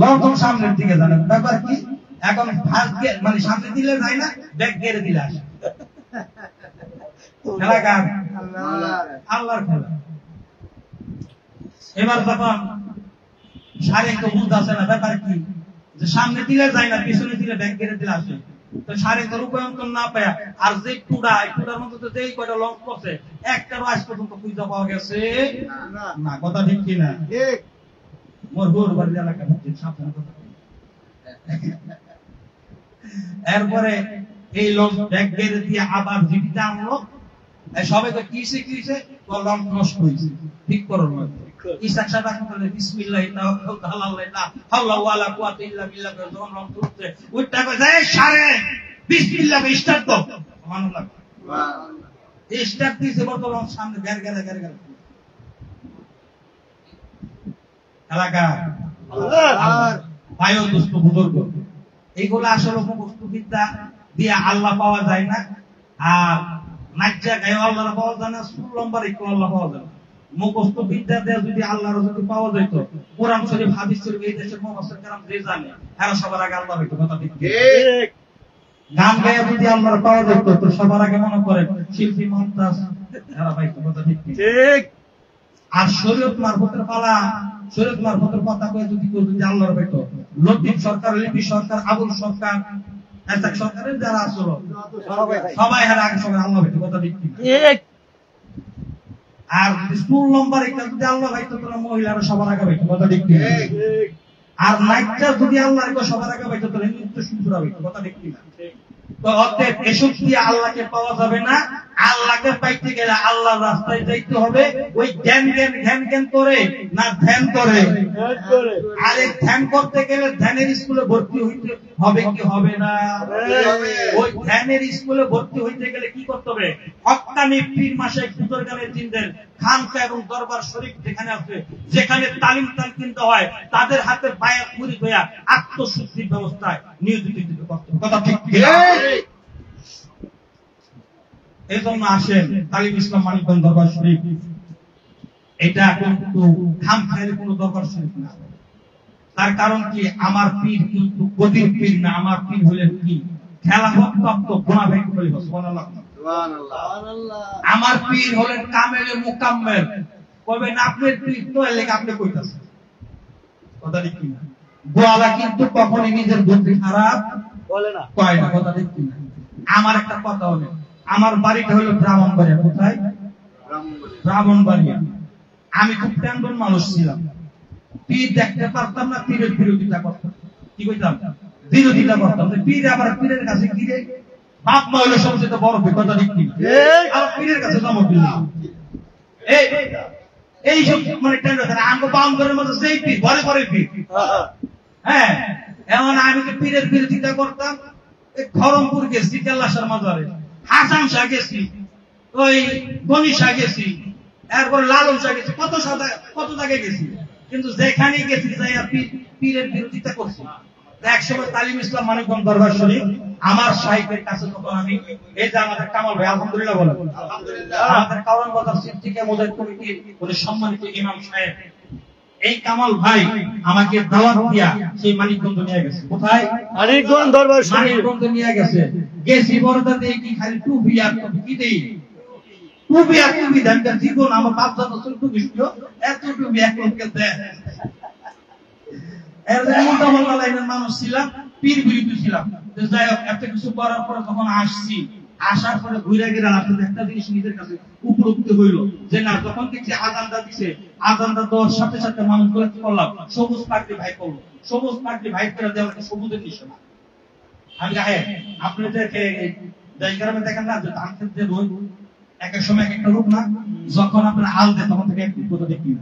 লঞ্চ সামনের দিকে যায়। ব্যাপার কি? এখন ফার্স্ট গিয়ার মানে সামনে দিলে যায় না, ব্যাক গিয়ারে দিলে আসে। খেলা কার? আল্লাহর খেলা। এবার যখন সারে তো বুঝতে আসে না ব্যাপার কি, যে সামনে দিলে যায় না, পিছনে দিলে ব্যাক গিয়ারে দিলে আসে। তো সারে তো রূপান্তর না পায়, আর যে টুডা এই টুডার মধ্যে তো যেই কয়টা লঞ্চ করছে একটারও আজ পর্যন্ত খুঁজে পাওয়া গেছে না। কথা ঠিক কি না? ঠিক। মোর গোর বাড়ির এলাকা সাবধান কথা। এরপরে এই লঞ্চ ব্যাক গিয়ারে দিয়ে আবার জিটিতে আনলো। সবাইকে কিসে কিসে লঞ্চ নষ্ট হয়েছে, ঠিক করো না। ইসাক সাহেব এখন বলে বিসমিল্লাহ লা হাওলা ওয়ালা কুওয়াতা ইল্লা বিল্লাহ। যখন লঞ্চ উঠছে ওইটা কই যায় সারে বিসমিল্লাহ স্টার্ট দাও। সুবহানাল্লাহ। এই স্টার্ট দিয়েছে বড় লঞ্চ সামনে গার গার গার গার। এলাকা আল্লাহ ভাই ও দোস্ত বুজুর্গ, এইগুলো আসলে মুখস্থবিদ্যা দিয়ে আল্লাহ পাওয়া যায় না। আর নাচা গায়ে আল্লাহ পাওয়া যায় না, সুর লম্বার একটু আল্লাহ পাওয়া যায় না। মুখস্থ বিদ্যা দিয়ে যদি আল্লাহর যদি পাওয়া যেত, কোরআন শরীফ হাদিস শরীফ এই দেশের মুফাসসির কেরাম যে জানে এরা সবার আগে আল্লাহ হইতো। কথা ঠিক। গান গায়ে যদি আল্লাহর পাওয়া যেত তো সবার আগে মনে করেন শিল্পী মুমতাজ এরা পাইতো। কথা ঠিক। আর শরীয়ত মারফতের পালা, শরীয়ত মারফতের কথা কয়ে যদি কেউ যদি আল্লাহর পাইতো, লতিফ সরকার, লিপি সরকার, আবুল সরকার, এসব সরকারের যারা আসলো সবাই হারা আগে সবাই আল্লাহ পাইতো। কথা ঠিক। আর স্কুল নম্বর একটা যদি আল্লাহ পাইতো তাহলে মহিলারা সবার আগে পাইতো। কথা ঠিক। আর নাইটটা যদি আল্লাহর সবার আগে পাইতো তাহলে নৃত্য শিল্পীরা পাইতো। কথা ঠিক না? তো অতএব এসব দিয়ে আল্লাহকে পাওয়া যাবে না। আল্লাহকে পাইতে গেলে আল্লাহর রাস্তায় যাইতে হবে। ওই ধ্যান জ্ঞান করে না ধ্যান করে? আরে ধ্যান করতে গেলে ধ্যানের স্কুলে ভর্তি হইতে হবে কি হবে না? ওই ধ্যানের স্কুলে ভর্তি হইতে গেলে কি করতে হবে? হক্কানি পীর মাশায়েখ বুজুর্গানের জিনদের খানকা এবং দরবার শরীফ যেখানে আছে, যেখানে তালিম কিনতে হয়, তাদের হাতে বায়াত মুরিদ হইয়া আত্মশুদ্ধির ব্যবস্থায় নিয়োজিত করতে হবে। কথা ঠিক কি? এই জন্য আসেন তালিম ইসলাম মানিকগঞ্জ দরবার শরীফ, এটা কিন্তু খামখেয়ালি কোনো দরবার শরীফ না। তার কারণ কি? আমার পীর কিন্তু গদির পীর না। আমার পীর হলেন কি? খেলাফত প্রাপ্ত গুনাহগার খলিফা। সুবহানাল্লাহ। সুবহানাল্লাহ। আমার পীর হলেন কামেলে মুকাম্মেল। কবে না আপনার পীর তো এলে আপনি কইতাছেন। কথা ঠিক কি না? গোয়ালা কিন্তু কখনোই নিজের বুদ্ধি খারাপ বলে না, কয় না। কথা ঠিক কি না? আমার একটা কথা হলো, আমার বাড়িটা হলো ব্রাহ্মণবাড়িয়া। কোথায়? ব্রাহ্মণবাড়িয়া। আমি খুব টেন্ডন মানুষ ছিলাম। পীর দেখতে পারতাম না, পীরের বিরোধিতা করতাম। কি কইতাম? বিরোধিতা করতাম। পীর আবার পীরের কাছে গিয়ে বাপ মা হলো সবচেয়ে বড় পীর। কথা ঠিক কি? আর পীরের কাছে জমা দিলাম। এই সব মানে টেন্ডন আমগো বামগরের মধ্যে সেই পীর ঘরে ঘরে পীর। হ্যাঁ, এমন আমি যে পীরের বিরোধিতা করতাম। এই খরমপুর গেছি, কেল্লাসার মাজারে, হাসান শাহ গেছি, ওই গনি শাহ গেছি, এরপর লালন শাহ গেছি, কত জায়গায় গেছি। কিন্তু যেখানে গেছি যাই পীরের বিরোধিতা করছি। একসময় তালিম ইসলাম মানিকগঞ্জ দরবার শরীফ আমার সাহিত্যের কাছে যখন আমি এই যে আমাদের কামাল ভাই আলহামদুলিল্লাহ বলেন, আমাদের কারণ বাজার সিদ্দিকে মোজাহিদ কমিটির বলে সম্মানিত ইমাম সাহেব, এই কামাল ভাই আমাকে দাওয়াত দিয়া সেই মানিকগঞ্জ নিয়ে গেছে। কোথায়? মানিকগঞ্জ দরবার শরীফ। মানিকগঞ্জ নিয়ে গেছে। গেছি বড়দা দিয়ে কি খালি টুপি আর টুপি দেই, টুপি আর টুপি দেন। জীবন আমার বাপ দাদা টুপি ছিল, এত টুপি এক লোককে দেয়। মোটামোটা লাইনের মানুষ ছিলাম, পীর বিরিত ছিলাম। যাই হোক, একটা কিছু করার পরে তখন আসছি, আসার পরে ঘুরে গেলে আসলে একটা জিনিস নিজের কাছে উপলব্ধি হইল যে না, যখন দেখছি আজানটা দিছে, আজানটা দেওয়ার সাথে সাথে মানুষগুলো কি করলাম, সবুজ পাগড়ি ভাই করলো। সবুজ পাগড়ি ভাই করে দেওয়া একটা সবুজের নিশানা। আমি আপনি গ্রামে দেখেন না যে ধান ক্ষেত যে রোগ, এক এক সময় এক একটা রোগ না, যখন আপনার হাল দেয় তখন থেকে একটু কোথা দেখি না,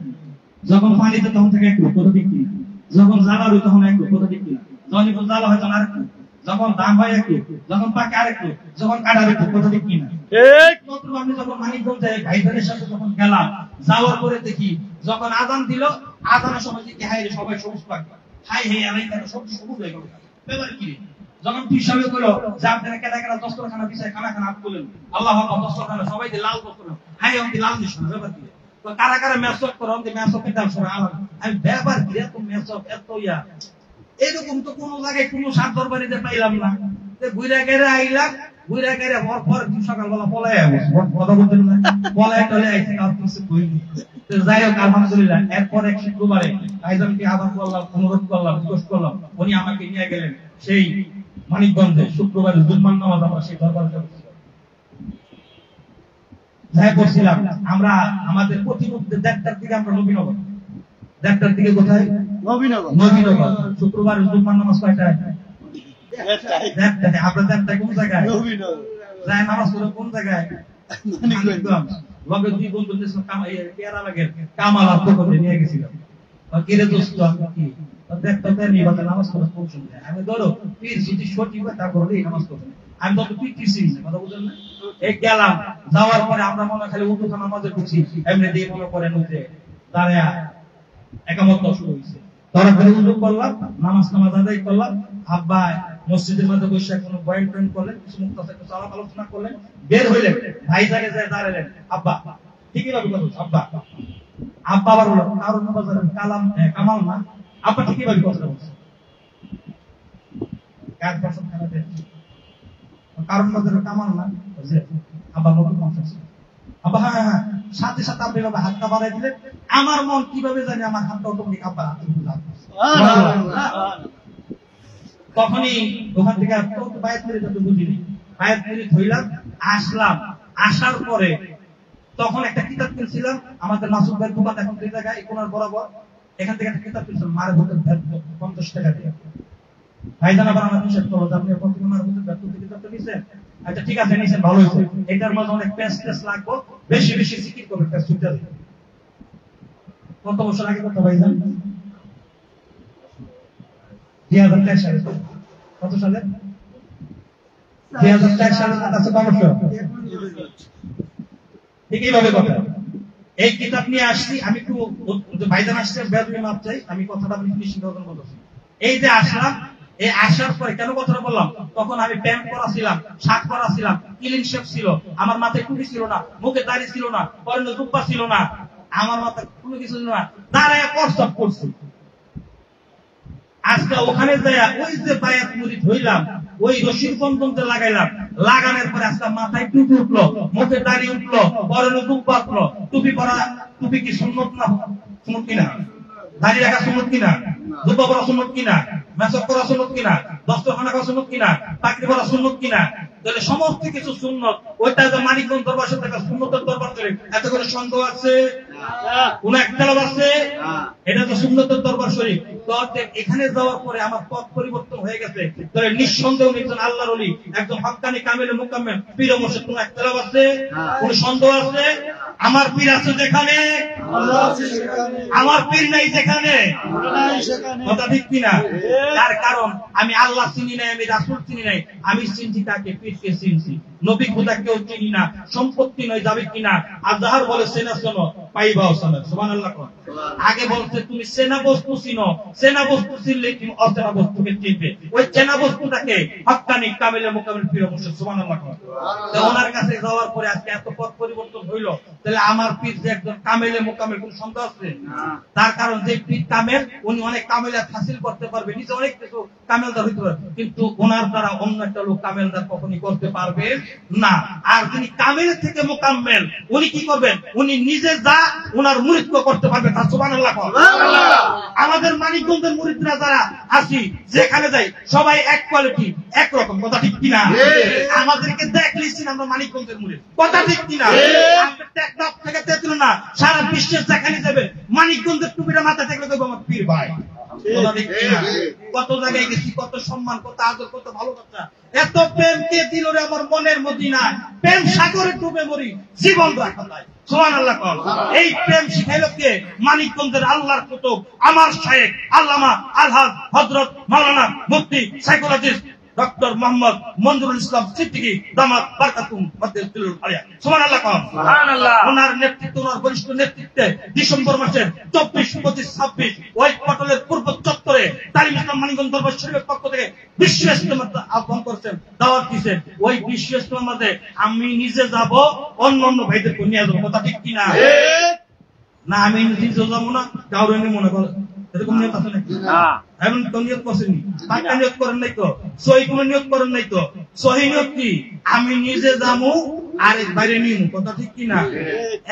যখন পানি দেয় তখন থেকে একটু কোথা দেখি না, যখন জ্বালা হয় তখন একটু কোথা দেখি না, যখন একটু জ্বালা হয় তখন আরেকটু, যখন দাম হয় একটু, যখন পাকে আরেকটু, যখন কাটার একটু কোথা দেখি না। আমি যখন মানিকগঞ্জ ভাইদের সাথে যখন গেলাম, যাওয়ার পরে দেখি যখন আজান দিল, আজানের সময় দেখি হাই সবাই সবুজ পাগড়ি, হাই হে আমি সব সবুজ হয়ে গেল। ব্যাপার কি? যখন পিসাবে করলো যে আপনারা কেনা কেনা দস্তরখানা বিষয় খানা খানা করলেন, আল্লাহ দস্তরখানা সবাই যে লাল দস্তরখানা, হাই আমি লাল নিশানা। ব্যাপার কি? তো কারা কারা মেসক করো, মেসক কিতাব সময় আলাদা। আমি ব্যাপার কি এত মেসক এত ইয়া, এরকম তো কোনো জায়গায় কোনো সাত দরবারিতে পাইলাম না। ঘুরে গেড়ে আইলাম, ঘুরে গেড়ে পর সকালবেলা পলাই কথা বলতেন না, পলাই টলে আইসি আর কিছু কইনি। যাই হোক আলহামদুলিল্লাহ, এরপর এক শুক্রবারে ভাইজানকে আহ্বান করলাম, অনুরোধ করলাম, রিকোয়েস্ট করলাম, উনি আমাকে নিয়ে গেলেন সেই মানিকগঞ্জে। শুক্রবারে জুম্মার নামাজ আমরা সেই দরবার যাই করছিলাম। আমরা আমাদের প্রতিমধ্যে 1:30টার দিকে আমরা নবীনগর, 1:30টার দিকে কোথায়? নবীনগর। নবীনগর। শুক্রবার জুম্মার নামাজ কয়টায়? 1:30টায়। আমরা 1:30টায় কোন জায়গায়? নবীনগর। যাই নামাজ পড়ে কোন জায়গায়? মানিকগঞ্জ। লগে দুই বন্ধু নিয়ে পেয়ারা লাগের কামাল আর তোকে নিয়ে গেছিলাম। কিরে দোস্ত কি দেখতে নিবাতে নামাজ পড়ে পৌঁছন যায়। আমি ধরো পীর যদি সঠিক হয় তা করলে নামাজ পড়ে। আমি তো তুই কি চিনিস কথা বুঝলেন না? এই গেলাম, যাওয়ার পরে আমরা মনে খালি উঠু নামাজে ঢুকছি, এমনি দিয়ে মনে করে নদে দাঁড়া একামত শুরু হয়েছে। তারপরে উজু করলাম, নামাজ আদায় করলাম। আব্বা মসজিদের মধ্যে বসে কোনো বয়ান টয়েন করলেন, কিছু মুক্তাসার কিছু আলাপ আলোচনা করলেন, বের হইলেন, ভাই জায়গায় যায় দাঁড়ালেন। আব্বা ঠিকই ভাবে কথা, আব্বা আব্বা আবার বলল কারণ কালাম কামাল না, আব্বা ঠিকই ভাবে কথা বলছে। কাজ বছর খেলাতে কারণ কামাল না, আব্বা নতুন মানুষ। আব্বা হ্যাঁ হ্যাঁ, সাথে সাথে আপনি হাতটা বাড়াই দিলেন। আমার মন কিভাবে জানি আমার হাতটা অটোমেটিক আব্বা তখনই ওখান থেকে বায়াত করে যাতে বুঝিনি, বায়াত করে ধরলাম, আসলাম। আসার পরে তখন একটা কিতাব কিনছিলাম, আমাদের মাসুদ ভাইয়ের দোকান এখন দুই জায়গায় কোনার বরাবর, এখান থেকে একটা কিতাব কিনছিলাম মারে ভোটের 50 টাকা দিয়ে। ভাইজান আবার আমার নিষেধ করলো যে আপনি মারে ভোটের কিতাবটা নিছেন, আচ্ছা ঠিক আছে নিছেন, ভালো হয়েছে। এটার মধ্যে অনেক পেস লাগবো, বেশি বেশি জিকির করবে, পেস ছুটে দেবে। কত বছর আগে কথা ভাইজান? 2004 সালে। কত সালে? 2004 সালে। আছে কবছর ঠিক এইভাবে কথা। এই কিতাব নিয়ে আসছি আমি, একটু ভাইজান আসছে বেদবি মাপ চাই, আমি কথাটা আপনি ফিনিশিং করবেন বলছি। এই যে আসলাম, এই আসার পরে কেন কথাটা বললাম, তখন আমি প্যান্ট পরা ছিলাম, শার্ট পরা ছিলাম, ক্লিন শেভ ছিল, আমার মাথায় টুপি ছিল না, মুখে দাড়ি ছিল না, পরনে জুব্বা ছিল না, আমার মাথায় কোনো কিছু ছিল না, দাঁড়ায় প্রস্তাব করছি। আজকে ওখানে যায় ওই যে বায়াত মুরিদ হইলাম, ওই রশির বন্ধনতে লাগাইলাম, লাগানোর পরে আজকে মাথায় টুপি উঠলো, মুখে দাড়ি উঠলো, পরনে জুব্বা উঠলো। টুপি পরা, টুপি কি সুন্নত না? সুন্নত কিনা? দাড়ি রাখা সুন্নত কিনা? জুব্বা পরা সুন্নত কিনা? মেসক করা সুন্নত কিনা? দস্তরখানা করা সুন্নত কিনা? পাগড়ি পরা সুন্নত কিনা? তাহলে সমস্ত কিছু সুন্নত। ওইটা যে মানিকগঞ্জ দরবার সাথে সুন্নতের দরবার করে এত করে সন্দেহ আছে? কোন একতলাপ আছে? এটা তো সুন্নতের দরবার শরীফ। তো এখানে যাওয়ার পরে আমার পথ পরিবর্তন হয়ে গেছে। তাহলে নিঃসন্দেহ একজন আল্লাহর ওলি, একজন হক্কানি কামেলে মুকাম্মেল পীর মুর্শিদ, কোন একতলাপ আছে? কোন সন্দেহ আছে? আমার পীর আছে যেখানে, আমার পীর নাই যেখানে, কথা ঠিক কিনা? তার কারণ আমি আল্লাহ চিনি নাই, আমি রাসূল চিনি নাই, আমি চিনছি তাকে, পীরকে চিনছি। নবী খোদা কেউ চিনি না, সম্পত্তি নয় যাবে কিনা। আজহার বলে সেনা শোনো, পাইবাও সালাত। সুবহানাল্লাহ। আগে বলতে তুমি চেনা বস্তু চিনো, চেনা বস্তু চিনলে তুমি অচেনা বস্তুকে চিনবে। ওই চেনা বস্তুটাকে হক্কানি কামিলে মোকামিল পীর মুর্শিদ। সুবহানাল্লাহ। তো ওনার কাছে যাওয়ার পরে আজকে এত পথ পরিবর্তন হইলো, তাহলে আমার পীর যে একজন কামিলে মোকামিল কোন সন্দেহ আছে? তার কারণ যে পীর কামেল, উনি অনেক কামিলাত হাসিল করতে পারবে, নিজে অনেক কিছু কামেলদার হইতে পারবে, কিন্তু ওনার দ্বারা অন্য একটা লোক কামেলদার কখনই করতে পারবে না। আর যিনি কামেল থেকে মোকাম্মেল, উনি কি করবেন? উনি নিজে যা ওনার মুরিদকে করতে পারবে। তা সুবহানাল্লাহ। আমাদের মানিকগঞ্জের মুরিদরা যারা আসি, যেখানে যাই সবাই এক কোয়ালিটি, এক রকম। কথা ঠিক কিনা? আমাদেরকে দেখলেই আমরা মানিকগঞ্জের মুরিদ। কথা ঠিক কিনা? আমরা টেকনাফ থেকে তেতুল না, সারা বিশ্বের যেখানে যাবে মানিকগঞ্জের টুপিটা মাথা থেকে দেখবো আমার পীর ভাই। কথা ঠিক কিনা? কত জায়গায় গেছি, কত সম্মান, কত আদর, কত ভালোবাসা। এত প্রেম কে দিল রে আমার মনের মদিনায়, প্রেম সাগরে ডুবে মরি জীবন রাখা যায়। সুবহানাল্লাহ। এই প্রেম শিখাইল কে? মানিকগঞ্জের আল্লাহর কুতুব আমার শায়েখ আল্লামা আলহাজ হযরত মাওলানা মুফতি সাইকোলজিস্ট ডক্টর মোহাম্মদ মঞ্জুরুল ইসলাম সিদ্দিকী দামাত বারকাতুম মাদ্দাতুল আলিয়া। সুবহানাল্লাহ। সুবহানাল্লাহ। ওনার নেতৃত্বে, ওনার বরিষ্ঠ নেতৃত্বে ডিসেম্বর মাসের 24, 25, 26 ওয়াইট পটলের পূর্ব চত্বরে তালিম ইসলাম মানিকগঞ্জ দরবার শরীফের পক্ষ থেকে বিশ্ব ইজতেমা আহ্বান করেছেন, দাওয়াত দিয়েছেন। ওই বিশ্ব ইজতেমার মধ্যে আমি নিজে যাব, অন্য ভাইদেরকে নিয়ে যাবো। কথা ঠিক কিনা? না আমি নিজে যাবো না, কাউরে নিয়ে মনে করেন এরকম নিয়ত আছে নাকি? এমন তো নিয়ত করছেন, পাক্কা নিয়ত করেন নাই তো, সহি কোনো নিয়ত করেন নাই তো। সহি নিয়ত কি? আমি নিজে যাবো আর বাইরে নিমু। কথা ঠিক কিনা?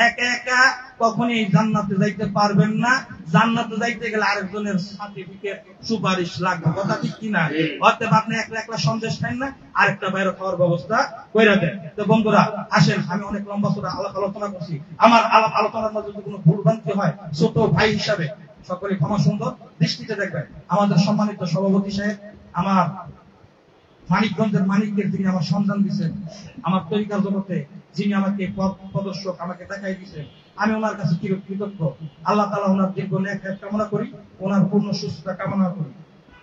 একা একা কখনই জান্নাতে যাইতে পারবেন না। জান্নাতে যাইতে গেলে আরেকজনের সার্টিফিকেট, সুপারিশ লাগবে। কথা ঠিক কিনা? অতএব আপনি একলা একলা সন্দেশ খান না, আরেকটা বাইরে খাওয়ার ব্যবস্থা করে দেন। তো বন্ধুরা আসেন, আমি অনেক লম্বা করে আলোচনা করছি। আমার আলোচনার মধ্যে যদি কোনো ভুলভ্রান্তি হয়, ছোট ভাই হিসাবে সকলে ক্ষমা সুন্দর দৃষ্টিতে দেখবেন। আমাদের সম্মানিত সভাপতি সাহেব, আমার মানিকগঞ্জের মানিকদের যিনি আমার সন্ধান দিচ্ছেন, আমার তরিকার জগতে যিনি আমাকে পথ প্রদর্শক, আমাকে দেখাই দিচ্ছেন, আমি ওনার কাছে কৃতজ্ঞ। আল্লাহ তাআলা ওনার দীর্ঘ নেক হায়াত কামনা করি, ওনার পূর্ণ সুস্থতা কামনা করি।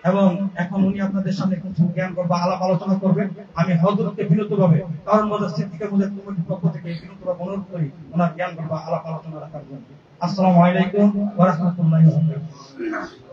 এবং এখন উনি আপনাদের সামনে কিছু জ্ঞান করবে, আলাপ আলোচনা করবেন। আমি হযরতকে বিনীতভাবে কারণ বাজার সিদ্দিকী মুজাহিদ কমিটির পক্ষ থেকে বিনীতভাবে অনুরোধ করি ওনার জ্ঞান করবে, আলাপ আলোচনা রাখার জন্য। আসসালামু আলাইকুম ওয়া রাহমাতুল্লাহি ওয়া বারাকাতুহু।